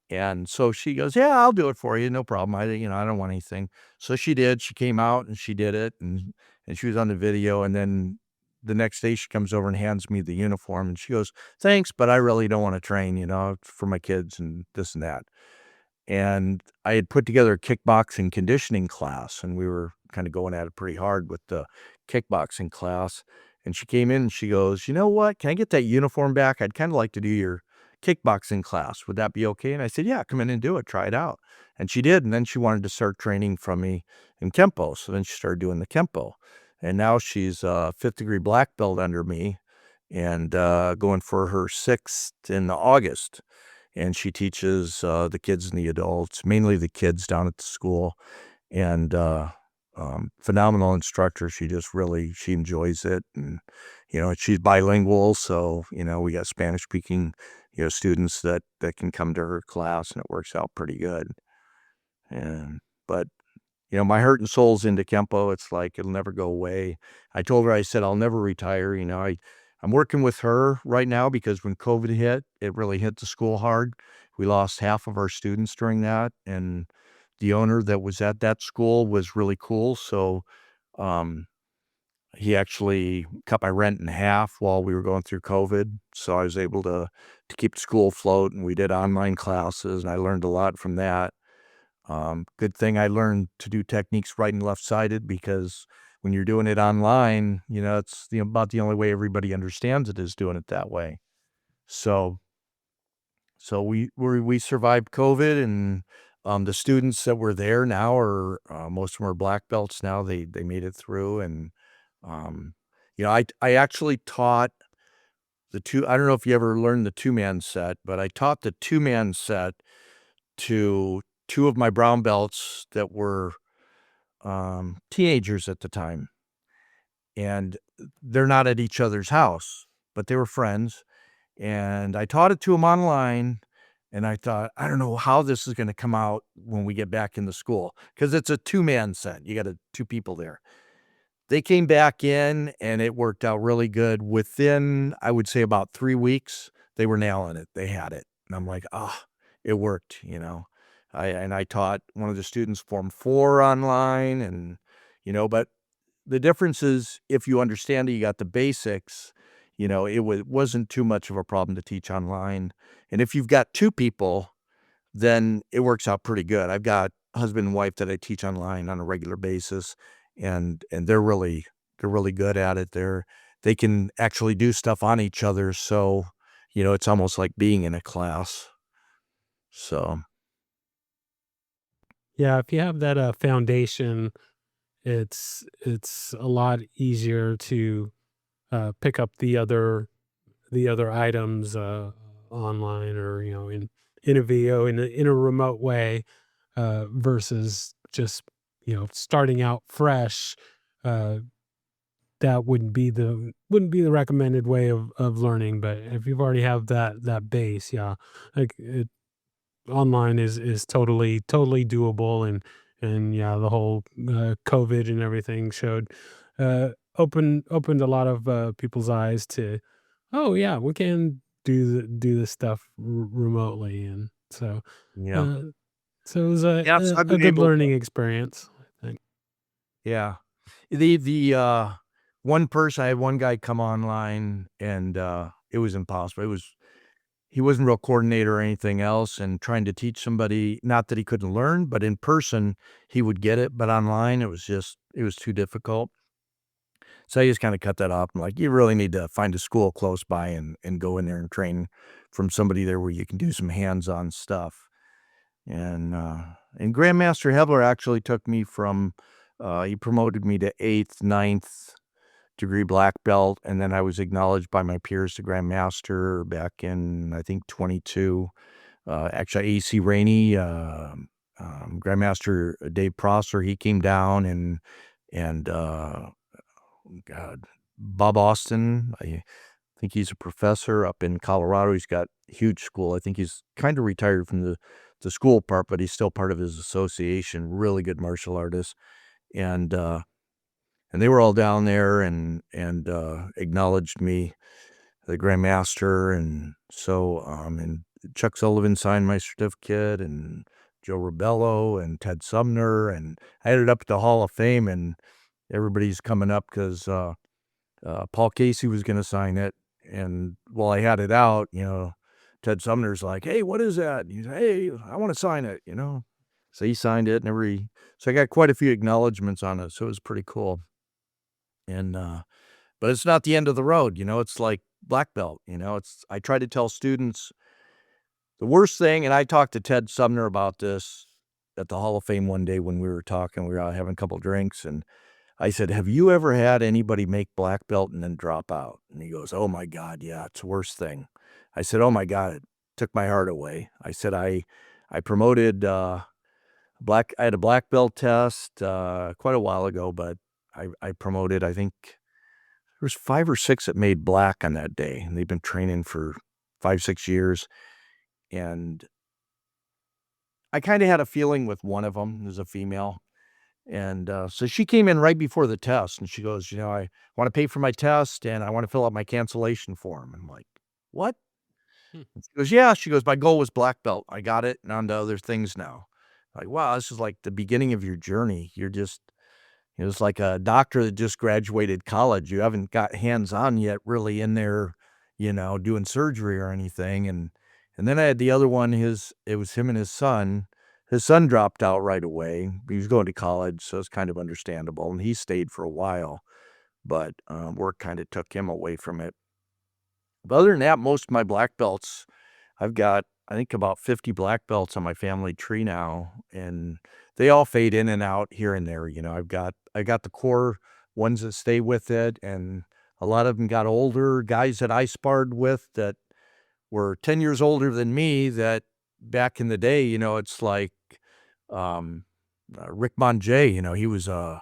And so she goes, "Yeah, I'll do it for you, no problem. I don't want anything." So she did. She came out and she did it, and she was on the video. And then the next day, she comes over and hands me the uniform, and she goes, "Thanks, but I really don't want to train, for my kids and this and that." And I had put together a kickboxing conditioning class, and we were kind of going at it pretty hard with the kickboxing class. And she came in and she goes, "You know what? Can I get that uniform back? I'd kind of like to do your kickboxing class. Would that be okay?" And I said, "Yeah, come in and do it. Try it out." And she did. And then she wanted to start training from me in Kempo. So then she started doing the Kempo. And now she's a fifth degree black belt under me, and going for her sixth in August. And she teaches the kids and the adults, mainly the kids down at the school. And phenomenal instructor. She enjoys it. And, she's bilingual. So, we got Spanish speaking, students that can come to her class, and it works out pretty good. And, but my heart and soul's into Kempo. It's like it'll never go away. I told her, I said, "I'll never retire." I'm working with her right now because when COVID hit, it really hit the school hard. We lost half of our students during that, and the owner that was at that school was really cool. So um, he actually cut my rent in half while we were going through COVID. So I was able to keep the school afloat, and we did online classes, and I learned a lot from that. Good thing I learned to do techniques right and left-sided, because when you're doing it online, it's about the only way everybody understands it is doing it that way. So we survived COVID, and the students that were there now are most of them are black belts now. They made it through, and um, I actually taught the two. I don't know if you ever learned the 2-man set, but I taught the 2-man set to 2 of my brown belts that were teenagers at the time. And they're not at each other's house, but they were friends. And I taught it to them online, and I thought, I don't know how this is going to come out when we get back in the school, because it's a 2-man set. You got 2 people there. They came back in, and it worked out really good. Within, I would say, about 3 weeks, they were nailing it. They had it. And I'm like, it worked. I taught one of the students Form 4 online, and, but the difference is, if you understand it, you got the basics, it wasn't too much of a problem to teach online. And if you've got 2 people, then it works out pretty good. I've got husband and wife that I teach online on a regular basis, and they're really good at it. They can actually do stuff on each other, so, it's almost like being in a class. So, Yeah, if you have that foundation, it's a lot easier to pick up the other items online, or in a video, in a remote way, versus just starting out fresh. Uh, that wouldn't be the recommended way of learning. But if you've already have that base, yeah, like online is totally doable. And yeah, the whole COVID and everything opened a lot of people's eyes to, oh yeah, we can do this stuff remotely. And so yeah. uh So it was Yes, I've a been good able to. learning experience, I think. Yeah. The one person I had one guy come online and, it was impossible. He wasn't real coordinator or anything else, and trying to teach somebody, not that he couldn't learn, but in person, he would get it, but online, it was too difficult. So I just kinda cut that off. I'm like, "You really need to find a school close by and go in there and train from somebody there where you can do some hands-on stuff." And Grandmaster Hebler actually took me from, he promoted me to 8th, ninth degree black belt, and then I was acknowledged by my peers to Grandmaster back in, I think, 22. Actually, AC Rainey, Grandmaster Dave Prosser, he came down and God, Bob Austin, I think he's a professor up in Colorado. He's got huge school. I think he's kinda retired from the school part, but he's still part of his association, really good martial artist, and, uh, and they were all down there and acknowledged me, the Grandmaster, and Chuck Sullivan signed my certificate, and Joe Ribello and Ted Sumner, and I ended up at the Hall of Fame, and everybody's coming up 'cause, Paul Casey was gonna sign it, and while I had it out, Ted Sumner's like, "Hey, what is that?" And he's, "Hey, I wanna sign it," you know? So he signed it, and so I got quite a few acknowledgments on it, so it was pretty cool, and but it's not the end of the road, it's like black belt, I try to tell students the worst thing, and I talked to Ted Sumner about this at the Hall of Fame one day when we were talking, we were out having a couple drinks, and I said, "Have you ever had anybody make black belt and then drop out?" And he goes, "Oh my god, yeah, it's the worst thing." I said, "Oh my god, it took my heart away." I said, I promoted, I had a black belt test, quite a while ago, but I promoted, I think there was 5 or 6 that made black on that day, and they've been training for 5, 6 years, and I kinda had a feeling with one of them. It was a female. And so she came in right before the test, and she goes, "I wanna pay for my test, and I wanna fill out my cancellation form." I'm like, "What?" Hmm. And she goes, "Yeah." She goes, "My goal was black belt. I got it, and on to other things now." Like, wow, this is like the beginning of your journey. It's like a doctor that just graduated college. You haven't got hands-on yet really in there, doing surgery or anything, and then I had the other one, it was him and his son. His son dropped out right away. He was going to college, so it's kind of understandable, and he stayed for a while, but, work kinda took him away from it. But other than that, most of my black belts, I've got, I think, about 50 black belts on my family tree now, and they all fade in and out here and there, I got the core ones that stay with it, and a lot of them got older, guys that I sparred with that were 10 years older than me that back in the day, it's like, um, Rick Monjay, he was a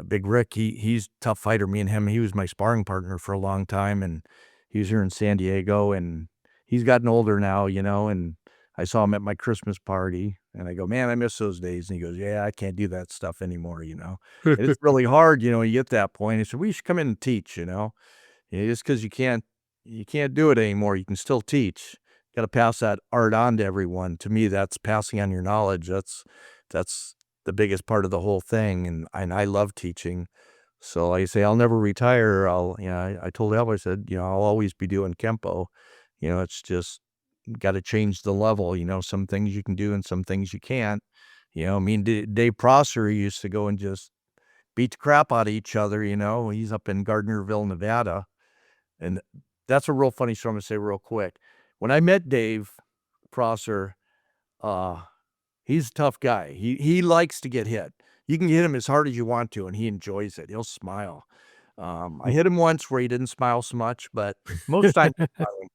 big Rick. He's a tough fighter. Me and him, he was my sparring partner for a long time, and he was here in San Diego, and he's gotten older now, and I saw him at my Christmas party, and I go, "Man, I miss those days." And he goes, "Yeah, I can't do that stuff anymore." And it's really hard, you get to that point. He said, "We should come in and teach." Yeah, just because you can't do it anymore, you can still teach. Gotta pass that art on to everyone. To me, that's passing on your knowledge. That's the biggest part of the whole thing, and I love teaching. So, like I say, I'll never retire. I told Al, I said, "I'll always be doing Kempo." It's just gotta change the level, some things you can do and some things you can't. I mean, Dave Prosser used to go and just beat the crap out of each other, He's up in Gardnerville, Nevada. And that's a real funny story I'm gonna say real quick. When I met Dave Prosser, uh, he's a tough guy. He likes to get hit. You can hit him as hard as you want to, and he enjoys it. He'll smile. I hit him once where he didn't smile so much, but most times he's smiling.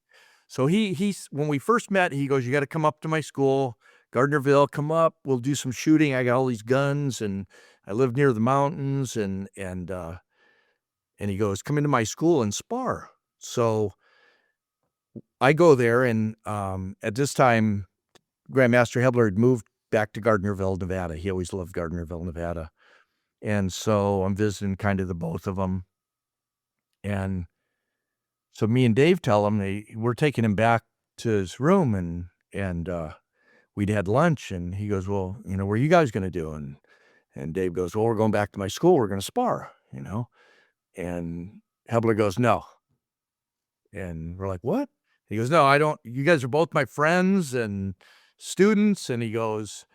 So he's when we first met, he goes, "You gotta come up to my school, Gardnerville, come up, we'll do some shooting. I got all these guns, and I live near the mountains, and he goes, 'Come into my school and spar.'" So I go there, and, at this time, Grandmaster Hebler had moved back to Gardnerville, Nevada. He always loved Gardnerville, Nevada, and so I'm visiting kind of the both of them, and so me and Dave tell him we're taking him back to his room, and we'd had lunch, and he goes, "Well, what are you guys gonna do?" And Dave goes, "Well, we're going back to my school. We're gonna spar," And Hebler goes, "No." And we're like, "What?" He goes, "No, I don't. You guys are both my friends and students." And he goes,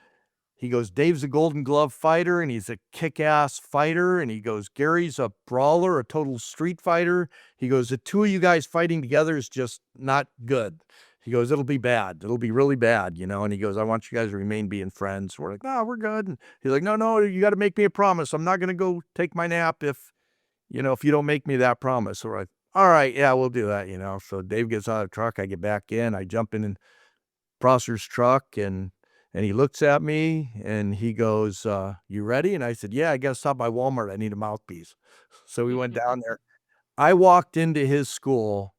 "Dave's a Golden Glove fighter, and he's a kick-ass fighter." And he goes, "Gary's a brawler, a total street fighter." He goes, "The two of you guys fighting together is just not good." He goes, "It'll be bad. It'll be really bad. And he goes, "I want you guys to remain being friends." We're like, "No, we're good." And he's like, "No, no, you got to make me a promise. I'm not going to go take my nap if you don't make me that promise." So we're like, "All right, yeah, we'll do that." So Dave gets out of the truck. I get back in. I jump in Prosser's truck, and he looks at me and he goes, "You ready?" And I said, "Yeah, I gotta stop by Walmart. I need a mouthpiece." So we went down there. I walked into his school,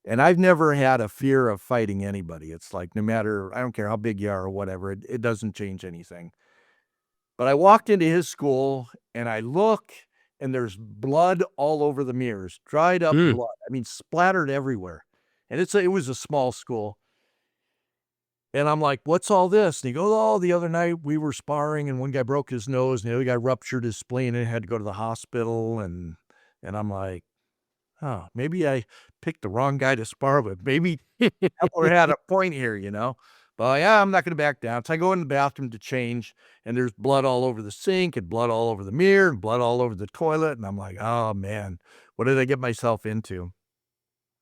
and I've never had a fear of fighting anybody. It's like, no matter, I don't care how big you are or whatever, it doesn't change anything. But I walked into his school and I look, and there's blood all over the mirrors, dried up Mm. blood. I mean, splattered everywhere. And it was a small school. And I'm like, "What's all this?" And he goes, "Oh, the other night we were sparring and one guy broke his nose and the other guy ruptured his spleen and had to go to the hospital." And I'm like, "Oh, maybe I picked the wrong guy to spar with. Maybe Kepler had a point here. But yeah, I'm not gonna back down." So I go in the bathroom to change, and there's blood all over the sink and blood all over the mirror and blood all over the toilet. And I'm like, "Oh man, what did I get myself into?"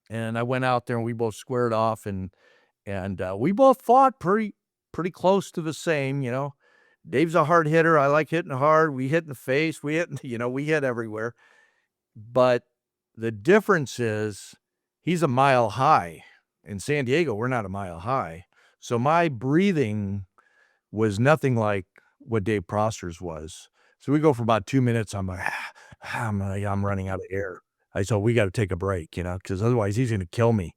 And I went out there and we both squared off, and we both fought pretty close to the same. Dave's a hard hitter. I like hitting hard. We hit in the face. We hit everywhere. But the difference is he's a mile high. In San Diego, we're not a mile high. So my breathing was nothing like what Dave Prosser's was. So we go for about 2 minutes. I'm like, I'm running out of air. I said, "We got to take a break, because otherwise he's going to kill me."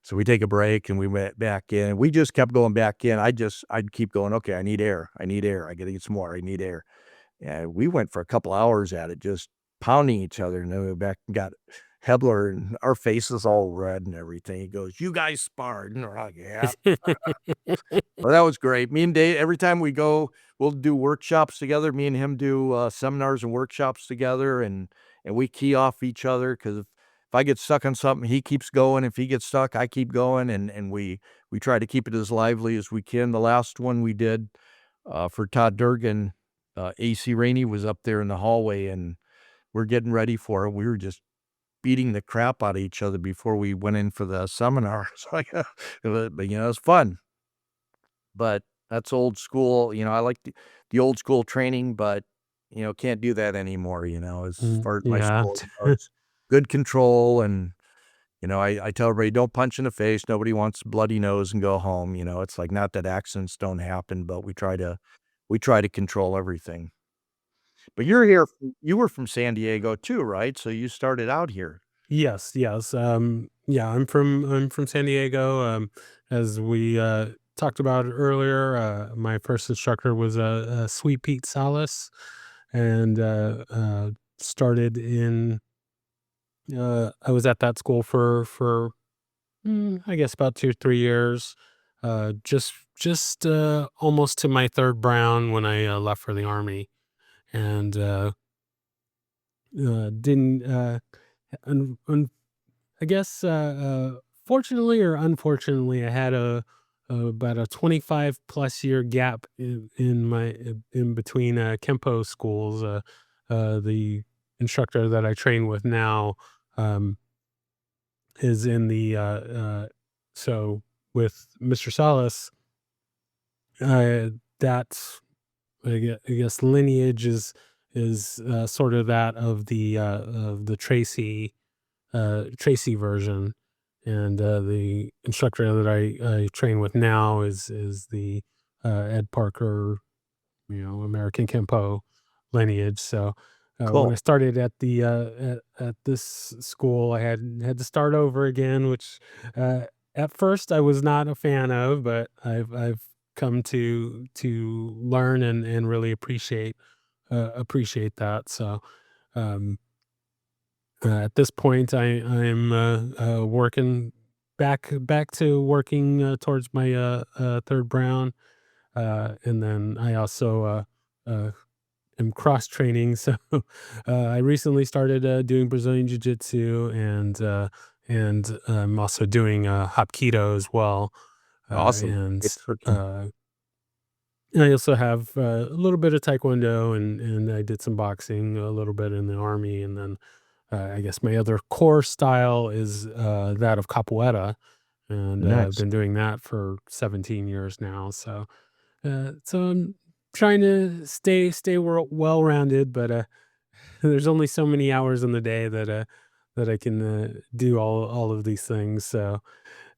So we take a break and we went back in. We just kept going back in. I'd keep going. "Okay, I need air. I need air. I got to get some more. I need air." And we went for a couple hours at it, just pounding each other. And then we went back and got Hebler, and our faces all red and everything. He goes, "You guys sparred." And we're like, "Yeah." Well, that was great. Me and Dave, every time we go, we'll do workshops together. Me and him do seminars and workshops together, and we key off each other, because if I get stuck on something, he keeps going. If he gets stuck, I keep going, and we try to keep it as lively as we can. The last one we did for Todd Durgan, AC Rainey was up there in the hallway, and we're getting ready for it. We were just beating the crap out of each other before we went in for the seminar. So but it's fun. But that's old school. I like the old school training, but, can't do that anymore, as Mm, far as my yeah. school goes. Good control, and, I tell everybody, "Don't punch in the face. Nobody wants bloody nose and go home." It's like, not that accidents don't happen, but we try to control everything. But you were from San Diego too, right? So you started out here. Yes, yes. Yeah, I'm from San Diego. As we talked about earlier, my first instructor was Sweet Pete Salas, and started in. I was at that school for I guess about 2 3 years. Just almost to my third brown when I left for the army, and didn't. Un- I guess, fortunately or unfortunately, I had about a 25 plus year gap in between Kempo schools. The instructor that I train with now um, is in the so with Mr. Salas. That I guess lineage is sort of that of the Tracy version, and the instructor that I train with now is the Ed Parker, American Kempo lineage. So when Cool. I started at this school, I had to start over again, which at first I was not a fan of, but I've come to learn and really appreciate that. So. Um, at this point, I'm working back to working towards my third brown. And then I also am cross training. So I recently started doing Brazilian Jiu Jitsu, and I'm also doing Hapkido as well. Awesome. And It's freaking uh, I also have a little bit of Taekwondo, and I did some boxing a little bit in the army, and then I guess my other core style is that of capoeira, and I've nice. been doing that for 17 years now. So I'm trying to stay well rounded, but there's only so many hours in the day that I can do all of these things. So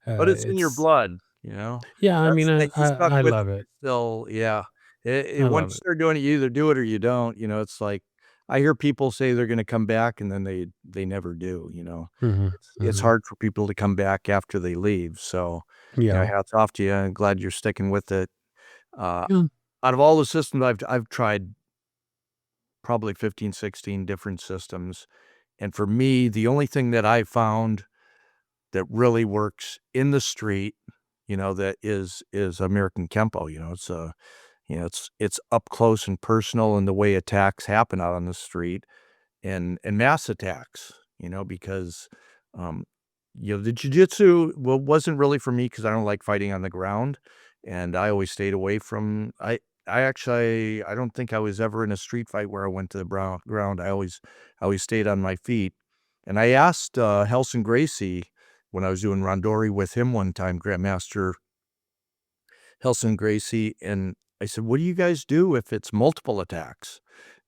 But it's in your it's blood, you know? yeah. I That's mean, the I, thing, you I stuck I with love it, it. you're still yeah. I Once love you it. start doing it, you either do it or you don't, it's like I hear people say they're gonna come back and then they never do, Hmm. It's Hmm. hard for people to come back after they leave, so, Yeah. hats off to you, I'm glad you're sticking with it. Uh, Yeah. Out of all the systems I've tried probably 15, 16 different systems, and for me, the only thing that I found that really works in the street, that is American Kempo, it's up close and personal in the way attacks happen out on the street and mass attacks, because, um, the jujitsu, well, wasn't really for me because I don't like fighting on the ground, and I always stayed away from I actually I don't think I was ever in a street fight where I went to the ground. I always stayed on my feet, and I asked, Helson Gracie when I was doing randori with him one time, Grandmaster Helson Gracie, and I said, "What do you guys do if it's multiple attacks?"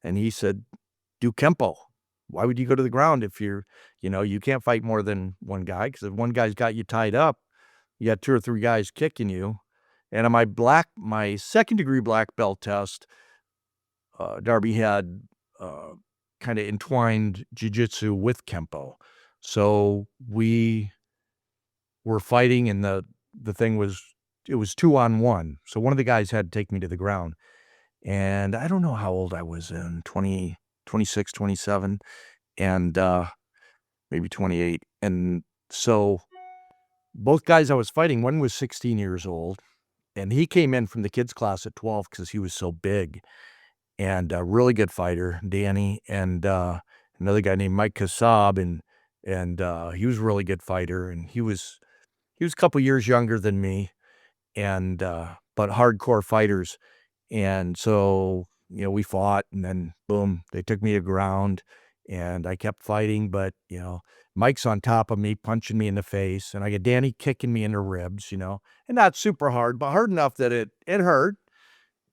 And he said, "Do Kempo. Why would you go to the ground if you can't fight more than one guy because if one guy's got you tied up, you got 2 or 3 guys kicking you." And on my second-degree black belt test, Darby had, uh, kinda entwined jujitsu with Kempo. So we were fighting and the thing was it was 2 on 1. So one of the guys had to take me to the ground. And I don't know how old I was then, 20, 26, 27, and, maybe 28. And so both guys I was fighting, one was 16 years old, and he came in from the kids class at 12 because he was so big and a really good fighter, Danny, and, another guy named Mike Kassab, and he was a really good fighter, and he was a couple years younger than me, and, but hardcore fighters. And so, we fought and then boom, they took me to ground and I kept fighting, but, Mike's on top of me, punching me in the face, and I get Danny kicking me in the ribs, and not super hard, but hard enough that it hurt.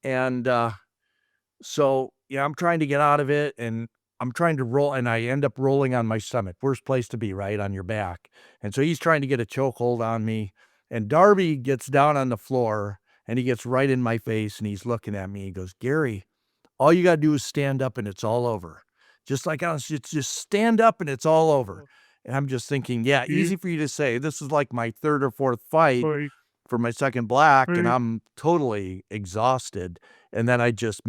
And, so, I'm trying to get out of it and I'm trying to roll and I end up rolling on my stomach. Worst place to be, right? On your back. And so he's trying to get a chokehold on me. And Darby gets down on the floor and he gets right in my face and he's looking at me. He goes, "Gary, all you gotta do is stand up and it's all over. Just like I was just stand up and it's all over." And I'm just thinking, yeah, easy for you to say. This is like my 3rd or 4th fight for my second black, and I'm totally exhausted. And then I just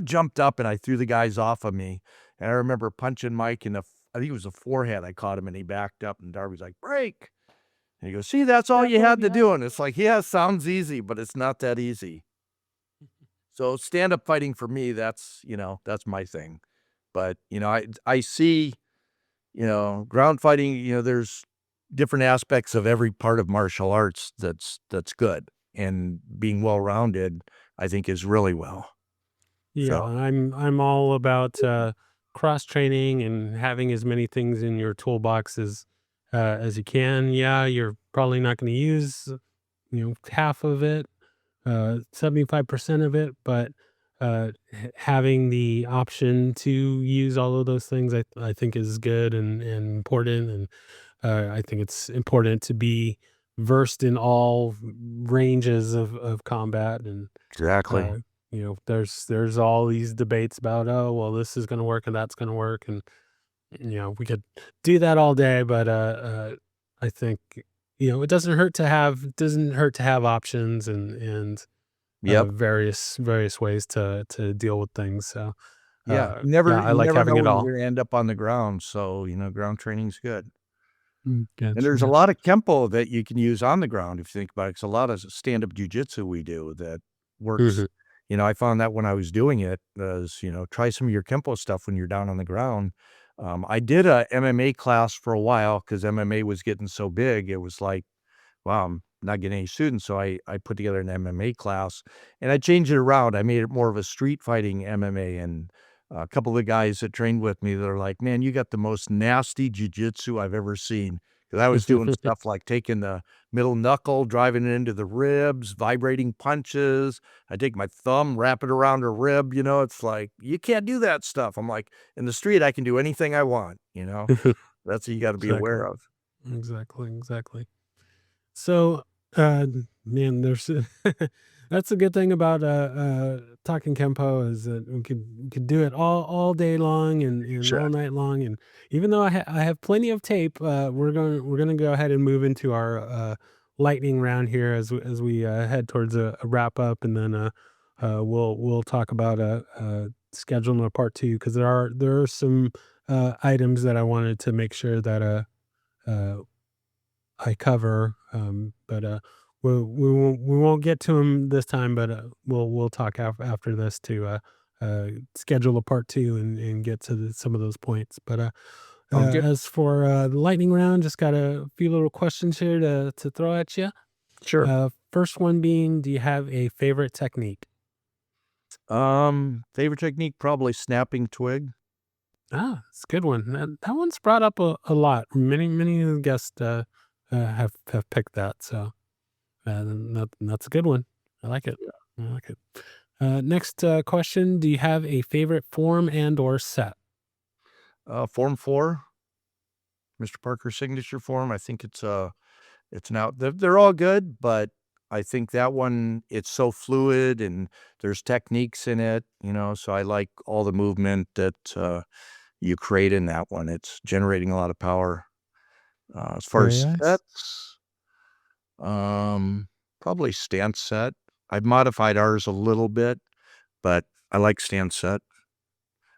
jumped up and I threw the guys off of me. And I remember punching Mike in I think it was the forehead. I caught him and he backed up and Darby's like, "Break." And he goes, "See, that's all you had to do." And it's like, yeah, sounds easy, but it's not that easy. So stand-up fighting for me, that's my thing. But, I see, ground fighting, there's different aspects of every part of martial arts that's good, and being well-rounded, I think, is really well. So Yeah, I'm all about cross training and having as many things in your toolbox as you can. Yeah, you're probably not going to use half of it, 75% of it, but having the option to use all of those things, I think is good and important, and I think it's important to be versed in all ranges of combat. And exactly. uh, there's all these debates about, oh, well, this is going to work and that's going to work, and we could do that all day. But I think it doesn't hurt to have options and Yep. various ways to deal with things. So Yeah. yeah, I You like never know having it when all. you're gonna end up on the ground, so, ground training's good. And Gotcha, there's a gotcha. lot of Kempo that you can use on the ground if you think about it. 'Cause a lot of stand-up jujitsu we do that works. Mhm. I found that when I was doing it was, try some of your Kempo stuff when you're down on the ground. I did a MMA class for a while because MMA was getting so big. It was like, wow, I'm not getting any students. So I put together an MMA class and I changed it around. I made it more of a street fighting MMA. And a couple of the guys that trained with me, they're like, man, you got the most nasty jujitsu I've ever seen. Cause I was doing stuff like taking the middle knuckle, driving it into the ribs, vibrating punches. I take my thumb, wrap it around a rib. It's like, you can't do that stuff. I'm like, in the street, I can do anything I want. That's what you got to be aware Exactly, of. exactly, exactly. So, uh, man, there's that's a good thing about talking Kempo is that we could do it all day long and Sure. all night long. And even though I have plenty of tape, we're gonna go ahead and move into our lightning round here as we head towards a wrap up, and then we'll talk about scheduling a part two because there are some items that I wanted to make sure that uh I cover, but we won't get to them this time, but we'll talk after this to schedule a part two and get to some of uh, those points. But Sounds good. as for the lightning round, just got a few little questions here to throw at you. Sure. First one being, do you have a favorite technique? Favorite technique, probably snapping twig. It's a good one. That one's brought up a lot. Many of the guests have picked that. So. That's a good one. I like it. I like it. Next question: do you have a favorite form and or set? Form 4, Mr. Parker's signature form. I think it's now they're all good, but I think that one, it's so fluid and there's techniques in it, so I like all the movement that, you create in that one. It's generating a lot of power. As far Very as nice. sets, um, probably stance set. I've modified ours a little bit, but I like stance set.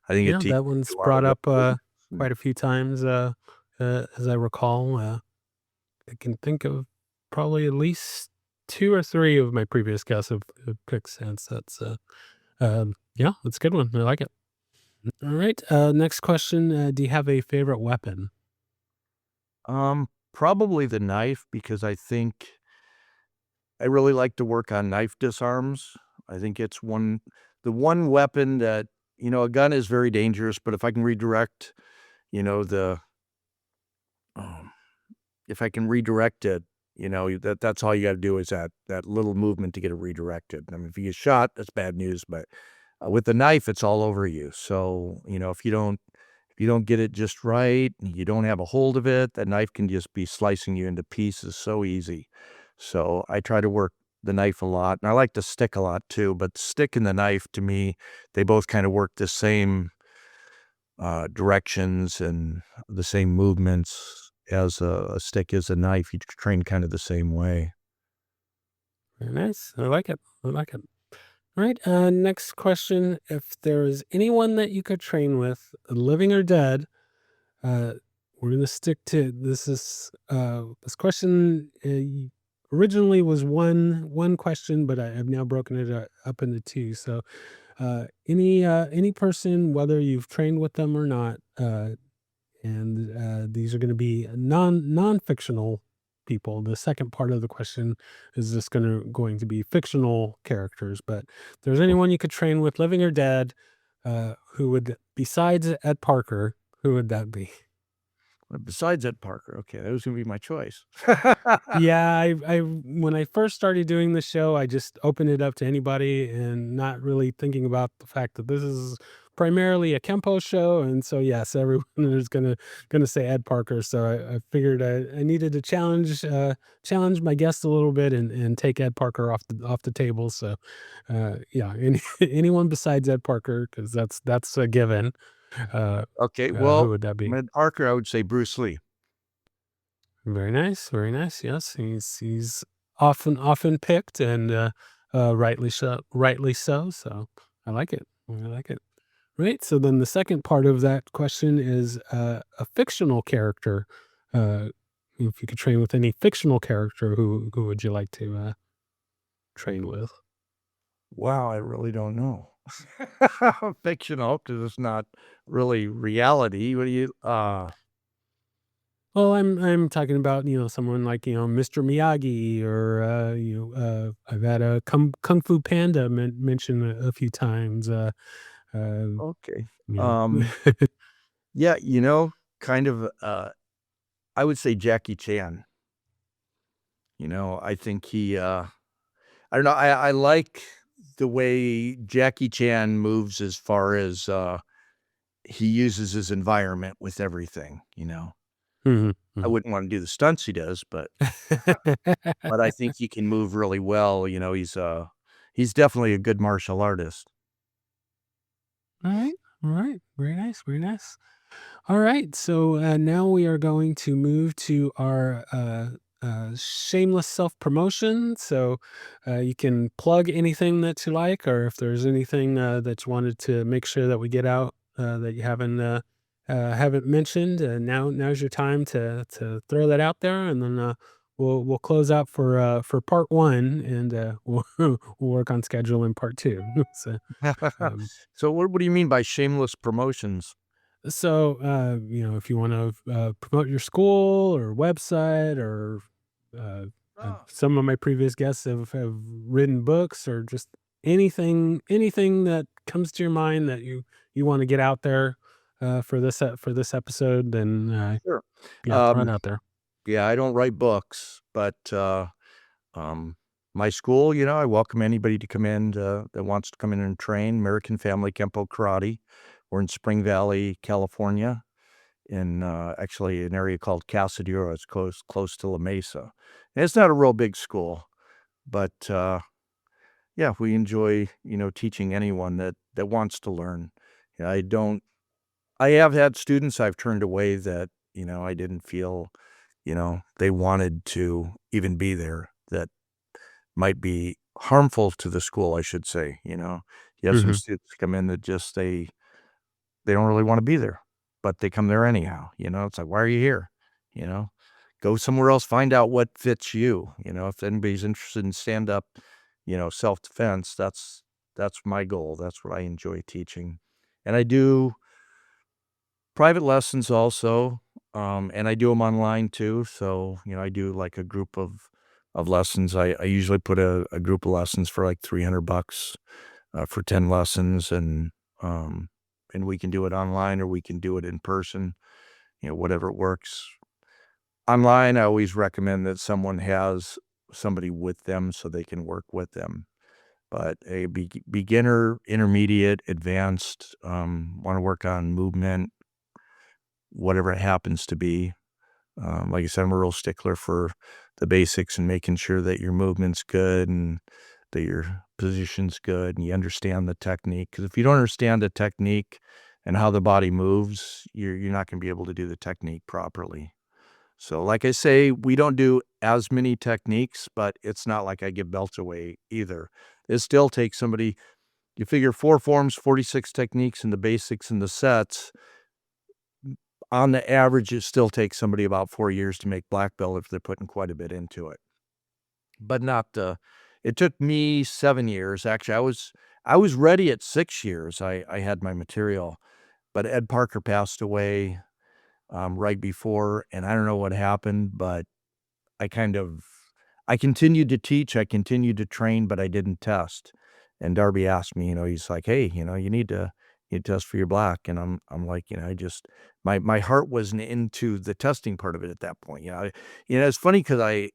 I think it Yeah, teaches that one's you a lot brought of the up movements and quite a few times, as I recall. I can think of probably at least two or three of my previous guests have picked sense. Yeah, that's a good one. I like it. All right. Next question: do you have a favorite weapon? probably the knife because I think I really like to work on knife disarms. I think it's the one weapon that, a gun is very dangerous, but if I can redirect, you know, the um, if I can redirect it, that's all you got to do is that little movement to get it redirected. I mean, if you get shot, that's bad news, but with the knife, it's all over you. So, if you don't get it just right, and you don't have a hold of it, that knife can just be slicing you into pieces so easy. So I try to work the knife a lot, and I like the stick a lot too. But the stick and the knife, to me, they both kind of work the same directions and the same movements as a stick is a knife. You train kind of the same way. Very nice. I like it. I like it. All right. Next question: if there is anyone that you could train with, living or dead, uh, we're gonna stick to this. This question originally was one question, but I've now broken it up into two. So, any person, whether you've trained with them or not, and these are going to be non-fictional people. The second part of the question is just going to be fictional characters. But if there's anyone you could train with, living or dead, who would, besides Ed Parker, who would that be? Besides Ed Parker, okay, that was gonna be my choice. Yeah, I when I first started doing the show, I just opened it up to anybody and not really thinking about the fact that this is primarily a Kempo show. And so, yes, everyone is gonna say Ed Parker. So I figured I needed to challenge my guest a little bit and take Ed Parker off the table. So, yeah, anyone besides Ed Parker, because that's a given. Uh, Okay, who well, would that be? Ed Parker, I would say Bruce Lee. Very nice, very nice. Yes, he's often picked and rightly so. So I like it. I like it. Right. So then the second part of that question is a fictional character. Uh, if you could train with any fictional character, who would you like to train with? Wow, I really don't know. Fictional, because it's not really reality. What do you Well, I'm talking about, someone like, Mr. Miyagi, or I've had a Kung Fu Panda mentioned a few times. Uh, okay. you know. Um, yeah, kind of, I would say Jackie Chan. I think I don't know, I like the way Jackie Chan moves as far as, he uses his environment with everything. Mhm, I mhm. wouldn't wanna do the stunts he does, but I think he can move really well. He's definitely a good martial artist. All right, all right, very nice, very nice. All right, so now we are going to move to our shameless self promotion. So you can plug anything that you like, or if there's anything that you wanted to make sure that we get out that you haven't mentioned. Now's your time to throw that out there, and then we'll close out for part one, and we'll work on scheduling part two. So. Um, So what do you mean by shameless promotions? So, if you want to promote your school or website, or Oh. some of my previous guests have written books, or just anything that comes to your mind that you want to get out there for this episode, then Sure. yeah, throw it Um, out there. yeah, I don't write books, but, um, my school, I welcome anybody to come in that wants to come in and train. American Family Kempo Karate. We're in Spring Valley, California, in, actually an area called Casadero. It's close to La Mesa. And it's not a real big school, but, yeah, we enjoy, teaching anyone that wants to learn. Yeah, I have had students I've turned away that, I didn't feel, they wanted to even be there, that might be harmful to the school, I should say. You have some Hmm. students come in that just they don't really wanna be there, but they come there anyhow. It's like, "Why are you here?" You know? Go somewhere else, find out what fits you. If anybody's interested in stand-up, self-defense, that's my goal, that's what I enjoy teaching. And I do private lessons also, and I do them online too, so, I do, like, a group of lessons. I usually put a group of lessons for, like, $300, for 10 lessons, um, and we can do it online or we can do it in person, whatever works. Online, I always recommend that someone has somebody with them so they can work with them. But a beginner, intermediate, advanced, wanna work on movement, whatever it happens to be. Like I said, I'm a real stickler for the basics and making sure that your movement's good and that your position's good and you understand the technique. Because if you don't understand the technique and how the body moves, you're not gonna be able to do the technique properly. So, like I say, we don't do as many techniques, but it's not like I give belts away either. It still takes somebody, you figure 4 forms, 46 techniques, and the basics and the sets. On the average, it still takes somebody about 4 years to make black belt if they're putting quite a bit into it. But not, it took me 7 years. Actually, I was ready at 6 years. I had my material, but Ed Parker passed away, right before, and I don't know what happened, but I kind of I continued to teach, I continued to train, but I didn't test. And Darby asked me, he's like, "Hey, you need to test for your black." And I'm like, I just my heart wasn't into the testing part of it at that point. It's funny because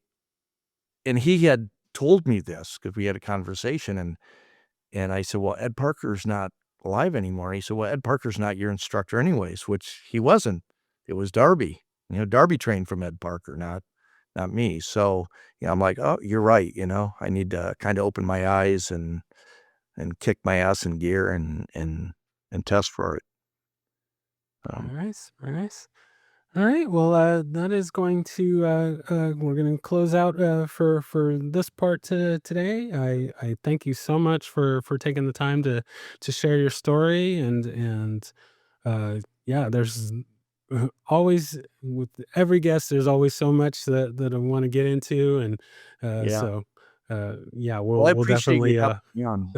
and he had told me this because we had a conversation, and I said, "Well, Ed Parker's not alive anymore." He said, "Well, Ed Parker's not your instructor anyways," which he wasn't. It was Darby. Darby trained from Ed Parker, not me. So, I'm like, "Oh, you're right. I need to kinda open my eyes and kick my ass in gear and test for it." Um, Very nice, very nice. All right. Well, that is going to we're going to close out for this part today. I thank you so much for taking the time to share your story, and yeah, there's always with every guest, there's always so much that I want to get into, and Yeah. yeah, Well, I we'll appreciate you definitely having me on.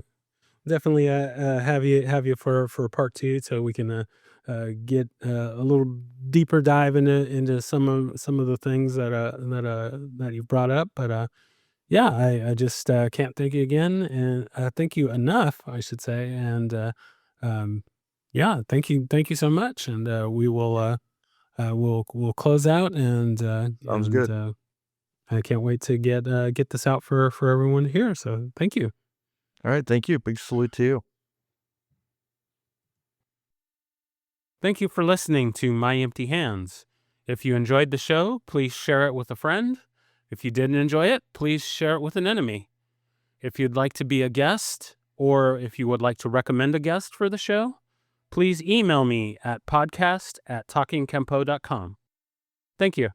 definitely have you for part two, so we can get a little deeper dive into some of the things that you brought up. But yeah, I just can't thank you again, and thank you enough, I should say. And um, yeah, thank you so much, and we'll close out, Sounds good. I can't wait to get this out for everyone here. So thank you. All right. Thank you. Big salute to you. Thank you for listening to My Empty Hands. If you enjoyed the show, please share it with a friend. If you didn't enjoy it, please share it with an enemy. If you'd like to be a guest, or if you would like to recommend a guest for the show, please email me at podcast@talkingkempo.com. Thank you.